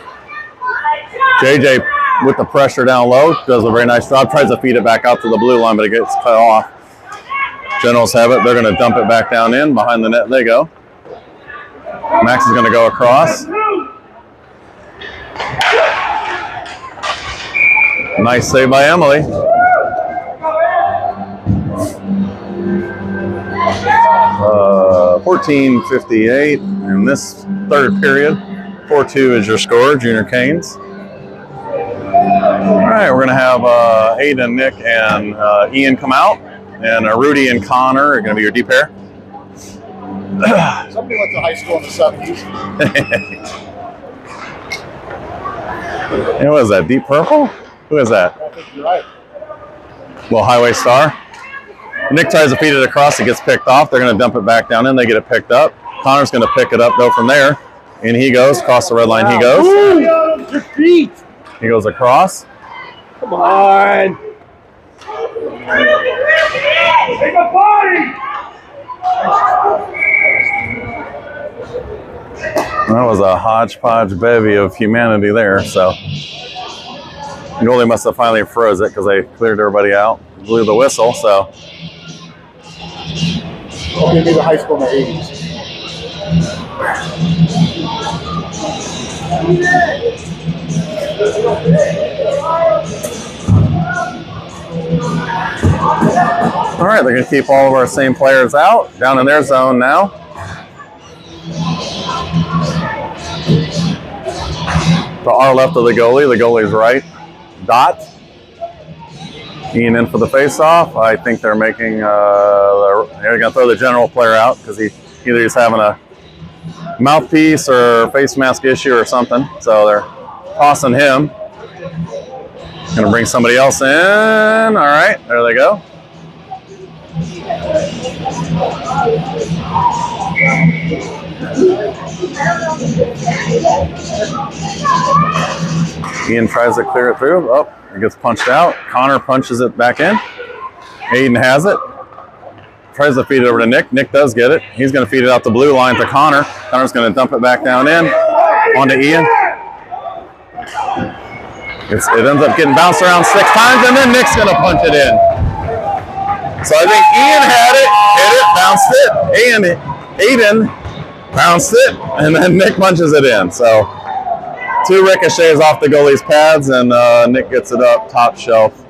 JJ with the pressure down low. Does a very nice job. Tries to feed it back out to the blue line, but it gets cut off. Generals have it. They're going to dump it back down in. Behind the net they go. Max is going to go across. Nice save by Emily. 14:58 in this third period. 4-2 is your score, Junior Canes. All right, we're going to have Aiden, Nick, and Ian come out. And Rudy and Connor are going to be your D pair. Somebody went to high school in the 70s. And what is that, Deep Purple? Who is that? I think you're right. Well, Highway Star. Nick tries to feed it across. It gets picked off. They're going to dump it back down in. They get it picked up. Connor's going to pick it up, go from there. In he goes. Across the red line he goes. Your feet. He goes across. Come on. Take a party. That was a hodgepodge bevy of humanity there. So goalie must have finally froze it because they cleared everybody out. Blew the whistle. So Okay, maybe high school in the 80s. all right, they're going to keep all of our same players out down in their zone now. To our left of the goalie's right. Dot. Ian in for the face-off. I think they're making. They're going to throw the general player out because either he's having a mouthpiece or face mask issue or something. So they're tossing him. Going to bring somebody else in. All right, there they go. Ian tries to clear it through. Oh, it gets punched out. Connor punches it back in. Aiden has it. Tries to feed it over to Nick. Nick does get it. He's going to feed it out the blue line to Connor. Connor's going to dump it back down in. Onto Ian. It ends up getting bounced around 6 times, and then Nick's going to punch it in. So I think Ian had it, hit it, bounced it, and Aiden bounced it, and then Nick punches it in. So 2 ricochets off the goalie's pads, and Nick gets it up top shelf.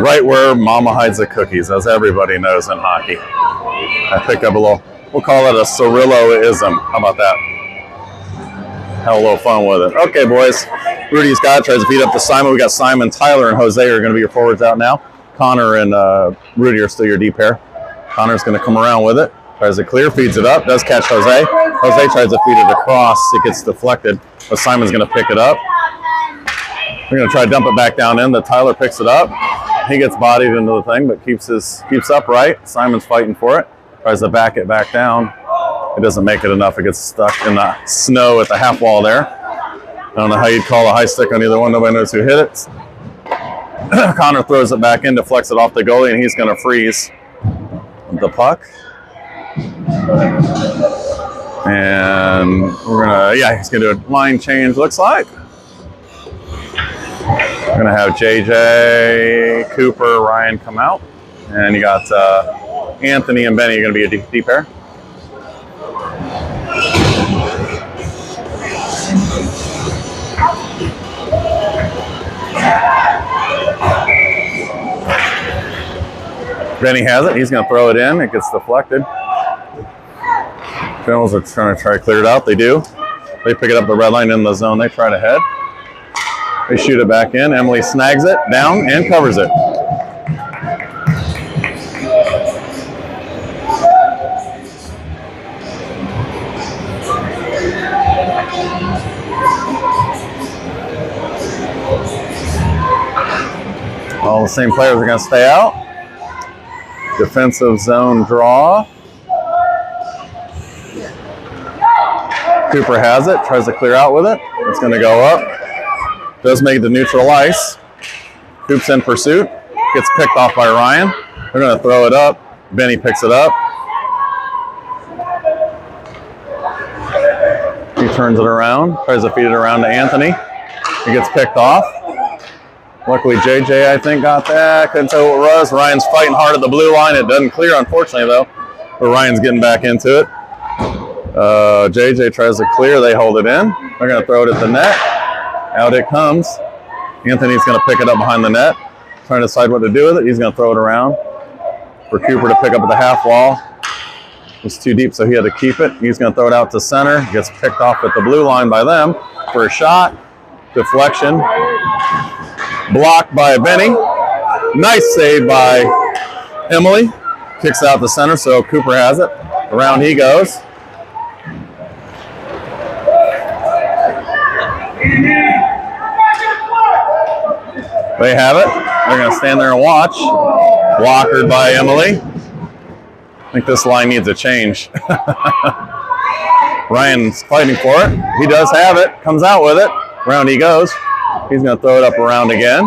Right where Mama hides the cookies, as everybody knows in hockey. I picked up a little, we'll call it a Cirillo-ism. How about that? Have a little fun with it. Okay, boys. Rudy's got it, tries to feed up to Simon. We got Simon, Tyler, and Jose are going to be your forwards out now. Connor and Rudy are still your D pair. Connor's going to come around with it. Tries to clear, feeds it up, does catch Jose. Jose tries to feed it across. It gets deflected, but Simon's going to pick it up. We're going to try to dump it back down in. Tyler picks it up. He gets bodied into the thing, but keeps upright. Simon's fighting for it. Tries to back it back down. It doesn't make it enough. It gets stuck in the snow at the half wall there. I don't know how you'd call a high stick on either one. Nobody knows who hit it. Connor throws it back in, deflects it off the goalie, and he's going to freeze the puck. And we're going to, he's going to do a line change, looks like. We're going to have JJ, Cooper, Ryan come out. And you got Anthony and Benny are going to be a D pair. Benny has it. He's going to throw it in. It gets deflected. Generals are trying to clear it out. They do. They pick it up the red line in the zone. They try to head. They shoot it back in. Emily snags it down and covers it. All the same players are going to stay out. Defensive zone draw. Cooper has it, tries to clear out with it. It's going to go up. Does make the neutral ice. Coop's in pursuit. Gets picked off by Ryan. They're going to throw it up. Benny picks it up. He turns it around, tries to feed it around to Anthony. He gets picked off. Luckily, JJ, I think, got that. Couldn't tell what it was. Ryan's fighting hard at the blue line. It doesn't clear, unfortunately, though. But Ryan's getting back into it. JJ tries to clear. They hold it in. They're going to throw it at the net. Out it comes. Anthony's going to pick it up behind the net. Trying to decide what to do with it. He's going to throw it around for Cooper to pick up at the half wall. It's too deep, so he had to keep it. He's going to throw it out to center. Gets picked off at the blue line by them for a shot. Deflection. Blocked by Benny. Nice save by Emily. Kicks out the center, so Cooper has it. Around he goes. They have it. They're going to stand there and watch. Blockered by Emily. I think this line needs a change. Ryan's fighting for it. He does have it. Comes out with it. Around he goes. He's going to throw it up around again.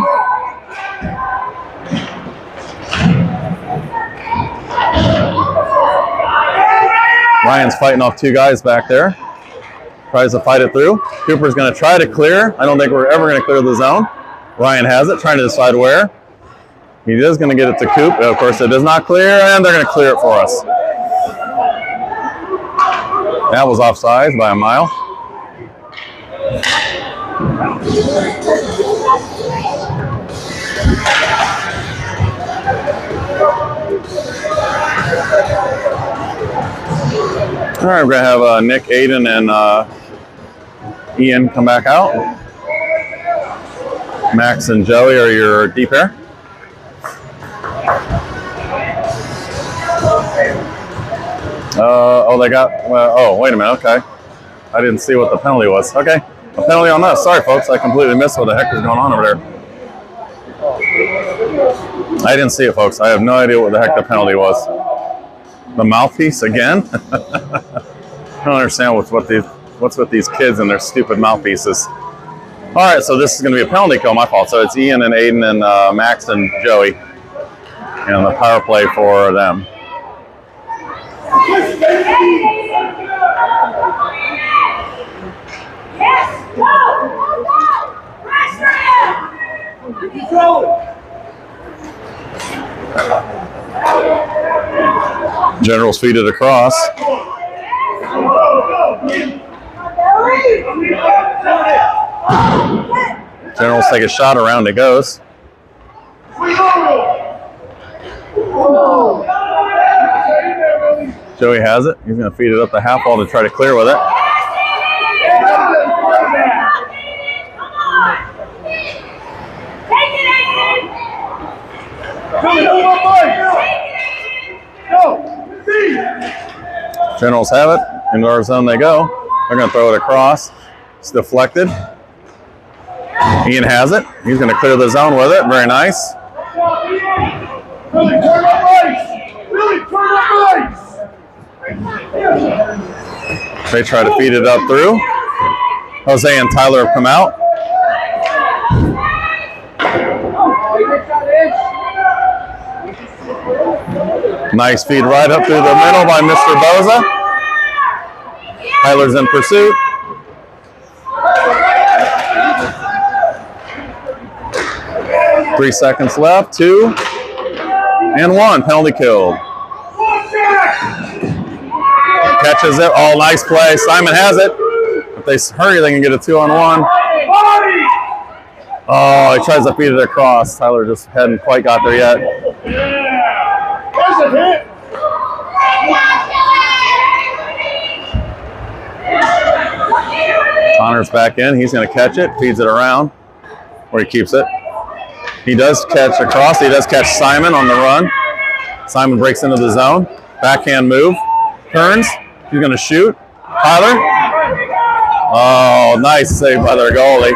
Ryan's fighting off two guys back there. Tries to fight it through. Cooper's going to try to clear. I don't think we're ever going to clear the zone. Ryan has it, trying to decide where. He is going to get it to Coop. Of course, it does not clear, and they're going to clear it for us. That was offside by a mile. All right, we're going to have Nick, Aiden, and Ian come back out. Max and Joey are your D pair. They got, oh, wait a minute, okay. I didn't see what the penalty was. Okay, a penalty on us. Sorry, folks, I completely missed what the heck was going on over there. I didn't see it, folks. I have no idea what the heck the penalty was. The mouthpiece again? I don't understand what's with these kids and their stupid mouthpieces. All right, so this is going to be a penalty kill, my fault. So it's Ian and Aiden and Max and Joey. And the power play for them. Generals feed it across. Generals take a shot, around it goes. Joey has it. He's going to feed it up the half wall to try to clear with it. Generals have it. Into our zone they go. They're going to throw it across. It's deflected. Ian has it. He's going to clear the zone with it. Very nice. They try to feed it up through. Jose and Tyler have come out. Nice feed right up through the middle by Mr. Boza. Tyler's in pursuit. Three seconds left. 2 and 1. Penalty killed. Catches it. Oh, nice play. Simon has it. If they hurry, they can get a 2-on-1. Oh, he tries to feed it across. Tyler just hadn't quite got there yet. There's a hit. Connor's back in. He's going to catch it. Feeds it around where he keeps it. He does catch across. He does catch Simon on the run. Simon breaks into the zone. Backhand move. Turns. He's going to shoot. Tyler. Oh, nice save by their goalie.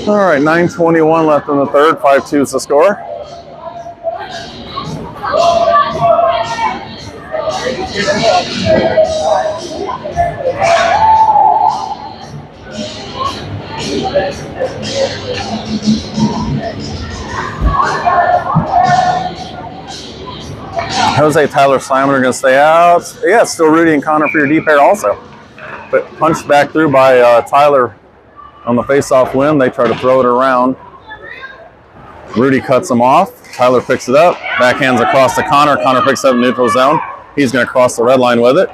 All right, 9:21 left in the third. 5-2 is the score. Jose, Tyler, Simon are going to stay out. Yeah, it's still Rudy and Connor for your D pair also. But punched back through by Tyler on the face-off win. They try to throw it around. Rudy cuts him off. Tyler picks it up. Backhands across to Connor. Connor picks up neutral zone. He's going to cross the red line with it.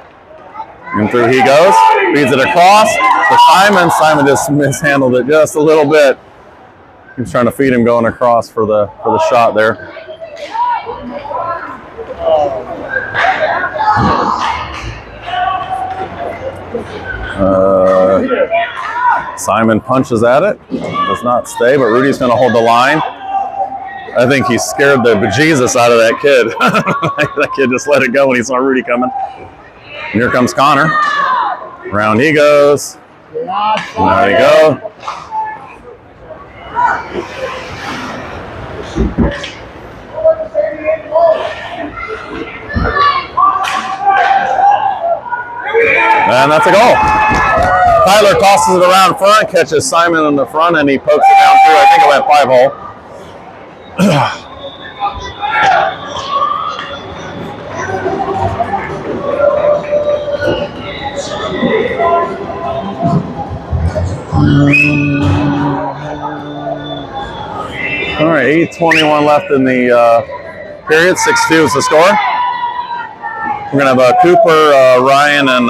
And through he goes. Feeds it across to Simon. Simon just mishandled it just a little bit. He's trying to feed him going across for the shot there. Simon punches at it. Does not stay, but Rudy's going to hold the line. I think he scared the bejesus out of that kid. That kid just let it go when he saw Rudy coming. And here comes Connor. Round he goes. There you go. And that's a goal. Tyler tosses it around front, catches Simon in the front, and he pokes it down through. I think it went 5-hole. All right, 8:21 left in the period. 6-2 is the score. We're going to have Cooper, Ryan, and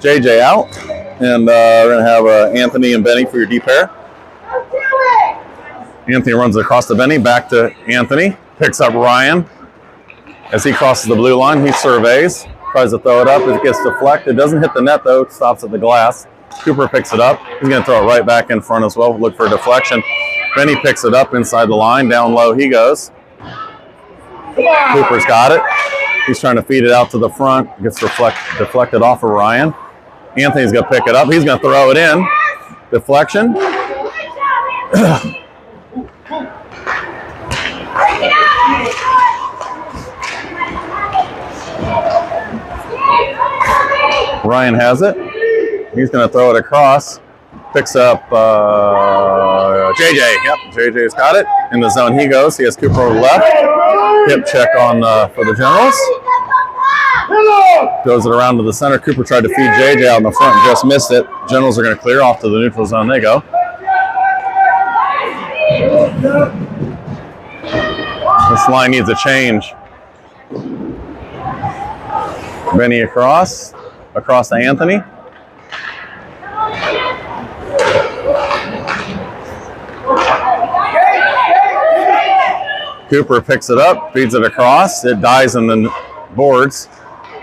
JJ out. And we're going to have Anthony and Benny for your D pair. Anthony runs across to Benny, back to Anthony. Picks up Ryan. As he crosses the blue line, he surveys. Tries to throw it up. It gets deflected. It doesn't hit the net, though. It stops at the glass. Cooper picks it up. He's going to throw it right back in front as well. Look for a deflection. Benny picks it up inside the line. Down low he goes. Cooper's got it. He's trying to feed it out to the front. Gets deflected off of Ryan. Anthony's going to pick it up. He's going to throw it in. Deflection. Ryan has it. He's going to throw it across. Picks up JJ. Yep, JJ's got it. In the zone he goes. He has Cooper over the left. Hip check on for the Generals. Goes it around to the center. Cooper tried to feed JJ out in the front and just missed it. Generals are going to clear off to the neutral zone. They go. This line needs a change. Benny across to Anthony. Cooper picks it up, feeds it across. It dies in the boards,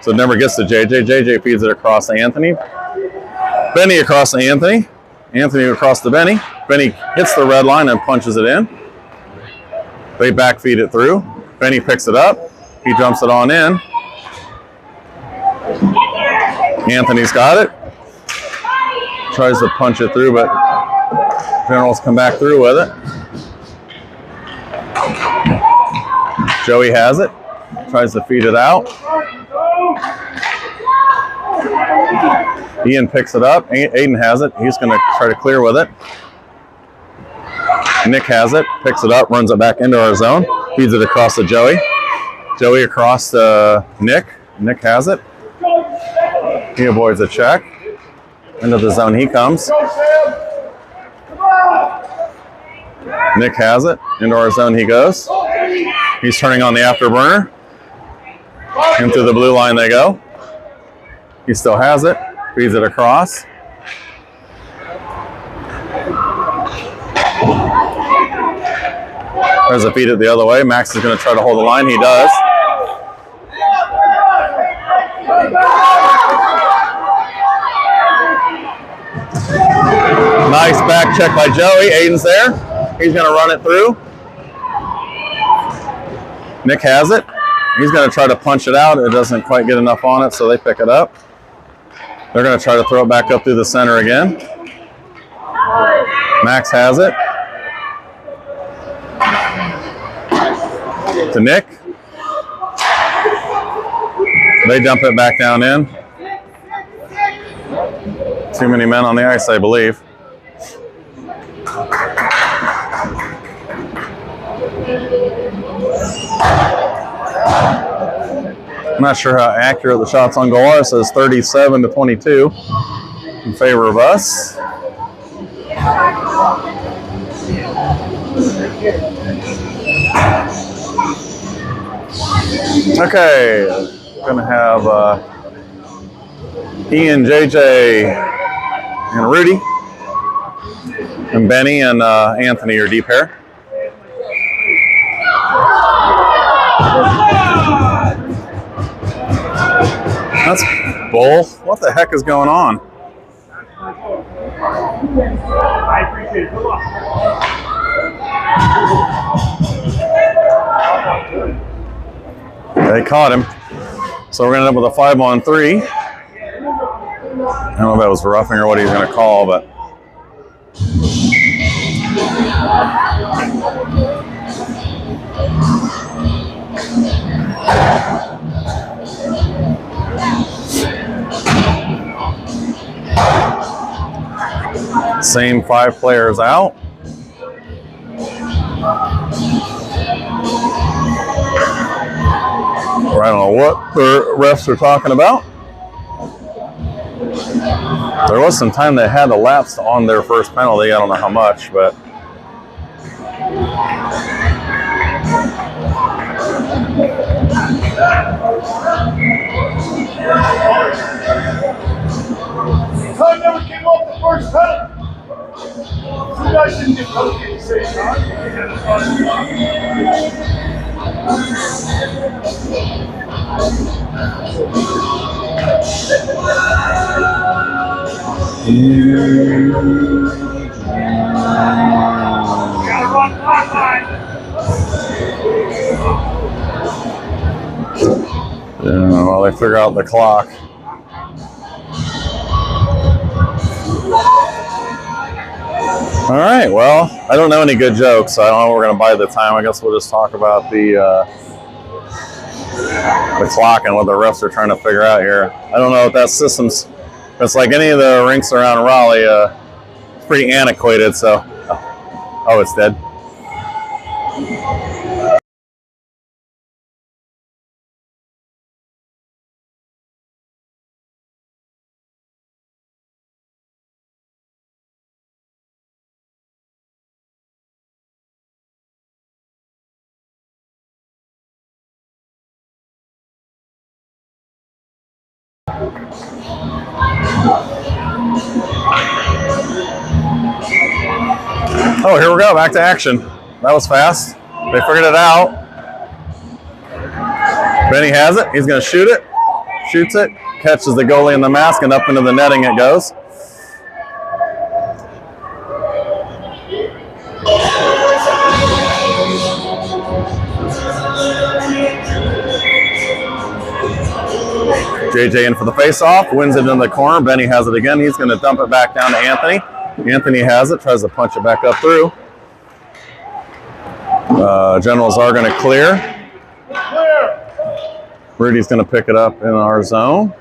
so it never gets to JJ. JJ feeds it across to Anthony. Benny across to Anthony. Anthony across to Benny. Benny hits the red line and punches it in. They back feed it through. Benny picks it up. He jumps it on in. Anthony's got it. Tries to punch it through, but Generals come back through with it. Joey has it. Tries to feed it out. Ian picks it up. Aiden has it. He's going to try to clear with it. Nick has it. Picks it up. Runs it back into our zone. Feeds it across to Joey. Joey across to Nick. Nick has it. He avoids a check. Into the zone he comes. Nick has it. Into our zone he goes. He's turning on the afterburner. Into the blue line they go. He still has it. Feeds it across. There's a feed it the other way. Max is going to try to hold the line. He does. Nice back check by Joey. Aiden's there. He's going to run it through. Nick has it. He's going to try to punch it out. It doesn't quite get enough on it, so they pick it up. They're going to try to throw it back up through the center again. Max has it. To Nick. They dump it back down in. Too many men on the ice, I believe. I'm not sure how accurate the shots on goal are. It says 37-22 in favor of us. Okay, gonna have Ian, JJ, and Rudy, and Benny and Anthony are deep here. That's bull. What the heck is going on? I appreciate it. Come on. They caught him. So we're going to end up with a 5-on-3. I don't know if that was roughing or what he was going to call, but. Same 5 players out. Or I don't know what the refs are talking about. There was some time they had elapsed on their first penalty. I don't know how much, but. Time never came off the first penalty. You guys didn't get penalty at the same time. Gotta run clock line. Yeah, well, they figure out the clock. All right, well, I don't know any good jokes, so I don't know if we're going to buy the time. I guess we'll just talk about the clock and what the refs are trying to figure out here. I don't know if that system's, it's like any of the rinks around Raleigh, it's pretty antiquated, so. Oh, it's dead. Oh, here we go, back to action. That was fast. They figured it out. Benny has it. He's going to shoot it. Shoots it. Catches the goalie in the mask, and up into the netting it goes. JJ in for the face-off. Wins it in the corner. Benny has it again. He's going to dump it back down to Anthony. Anthony has it, tries to punch it back up through. Generals are going to clear. Rudy's going to pick it up in our zone.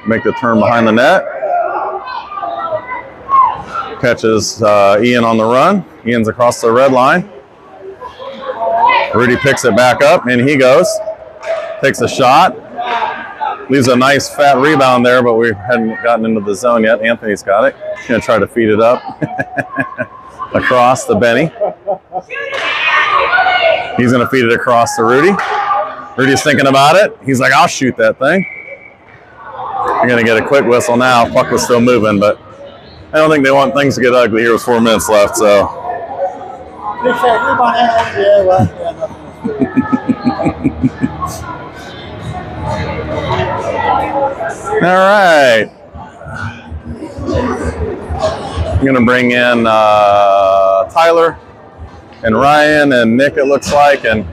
Make the turn behind the net. Catches Ian on the run. Ian's across the red line. Rudy picks it back up, and he goes. Takes a shot. Leaves a nice fat rebound there, but we hadn't gotten into the zone yet. Anthony's got it. He's going to try to feed it up across to Benny. He's going to feed it across to Rudy. Rudy's thinking about it. He's like, I'll shoot that thing. You're going to get a quick whistle now. Puck was still moving, but I don't think they want things to get ugly. Here with 4 minutes left, so. All right. I'm going to bring in Tyler and Ryan and Nick, it looks like, and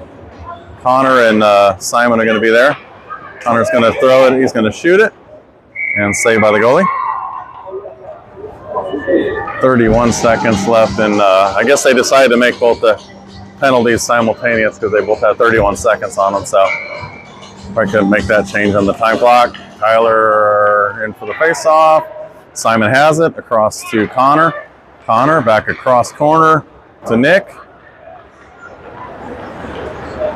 Connor and Simon are going to be there. Connor's going to throw it. He's going to shoot it. And saved by the goalie. 31 seconds left, and I guess they decided to make both the penalties simultaneous because they both had 31 seconds on them, so I couldn't make that change on the time clock. Tyler in for the face-off. Simon has it across to Connor. Connor back across corner to Nick.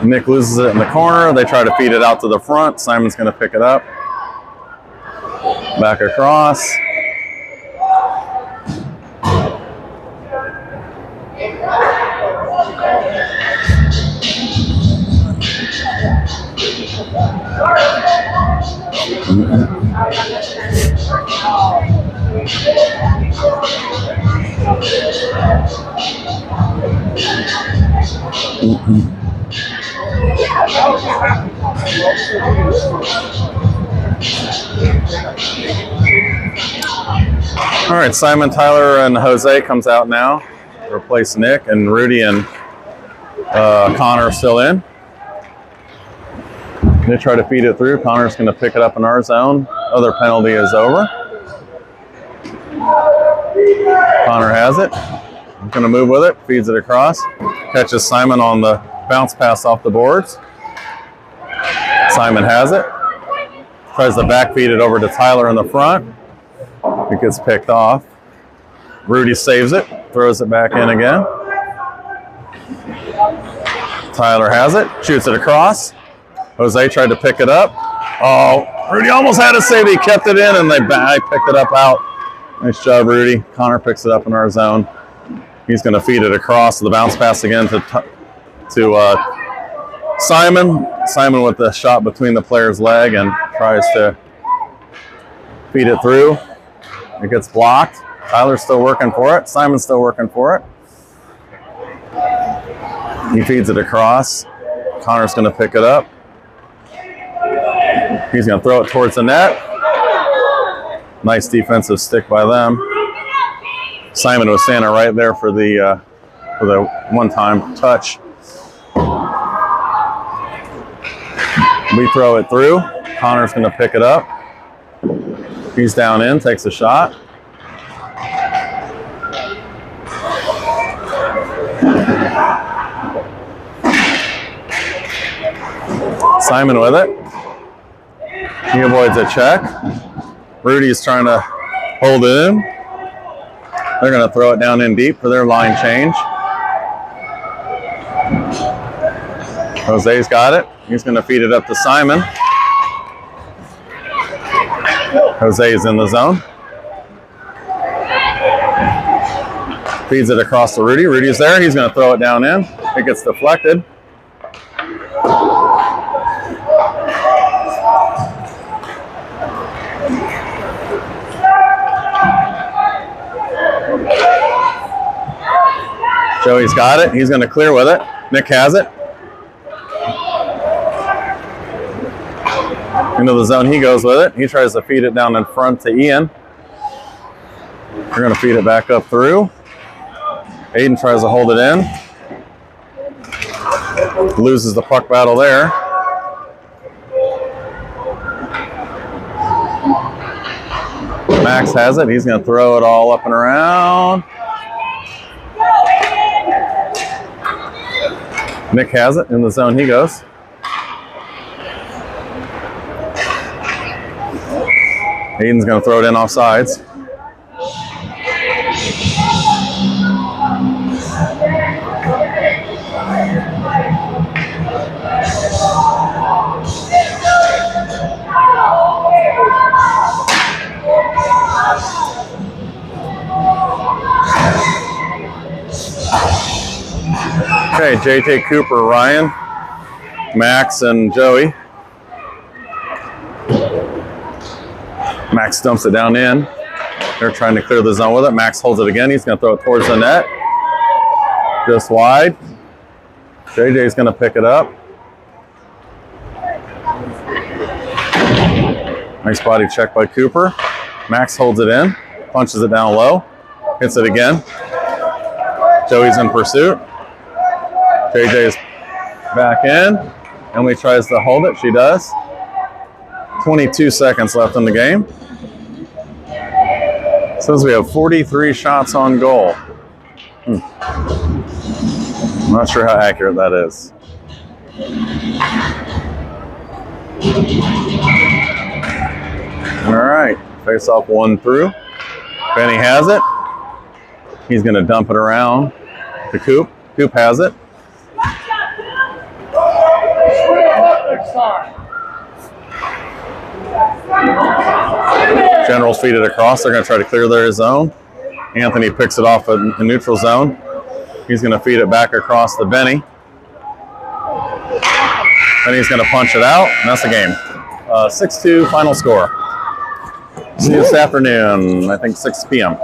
Nick loses it in the corner. They try to feed it out to the front. Simon's going to pick it up. Back across. All right, Simon, Tyler, and Jose comes out now to replace Nick, and Rudy and Connor are still in. They try to feed it through. Connor's going to pick it up in our zone. Other penalty is over. Connor has it. He's going to move with it, feeds it across. Catches Simon on the bounce pass off the boards. Simon has it. Tries to back feed it over to Tyler in the front. It gets picked off. Rudy saves it, throws it back in again. Tyler has it, shoots it across. Jose tried to pick it up. Oh, Rudy almost had a save. He kept it in, and they picked it up out. Nice job, Rudy. Connor picks it up in our zone. He's going to feed it across. The bounce pass again to Simon. Simon with the shot between the player's leg and tries to feed it through. It gets blocked. Tyler's still working for it. Simon's still working for it. He feeds it across. Connor's going to pick it up. He's going to throw it towards the net. Nice defensive stick by them. Simon was standing right there for the one-time touch. We throw it through. Connor's going to pick it up. He's down in, takes a shot. Simon with it. He avoids a check. Rudy's trying to hold it in. They're going to throw it down in deep for their line change. Jose's got it. He's going to feed it up to Simon. Jose is in the zone. Feeds it across to Rudy. Rudy's there. He's going to throw it down in. It gets deflected. Joey's got it. He's going to clear with it. Nick has it. Into the zone he goes with it. He tries to feed it down in front to Ian. We're going to feed it back up through. Aiden tries to hold it in. Loses the puck battle there. Max has it. He's going to throw it all up and around. Nick has it. In the zone he goes. Aiden's going to throw it in off sides. Okay, JT Cooper, Ryan, Max, and Joey. Max dumps it down in. They're trying to clear the zone with it. Max holds it again. He's going to throw it towards the net. Just wide. JJ's going to pick it up. Nice body check by Cooper. Max holds it in. Punches it down low. Hits it again. Joey's in pursuit. JJ's back in. Emily tries to hold it. She does. 22 seconds left in the game. Says we have 43 shots on goal. I'm not sure how accurate that is. All right, face off 1 through. Benny has it. He's going to dump it around to Coop. Coop has it. Generals feed it across. They're going to try to clear their zone. Anthony picks it off in the neutral zone. He's going to feed it back across to Benny. Benny's going to punch it out, and that's the game. 6-2 final score. See you this afternoon, I think 6 p.m.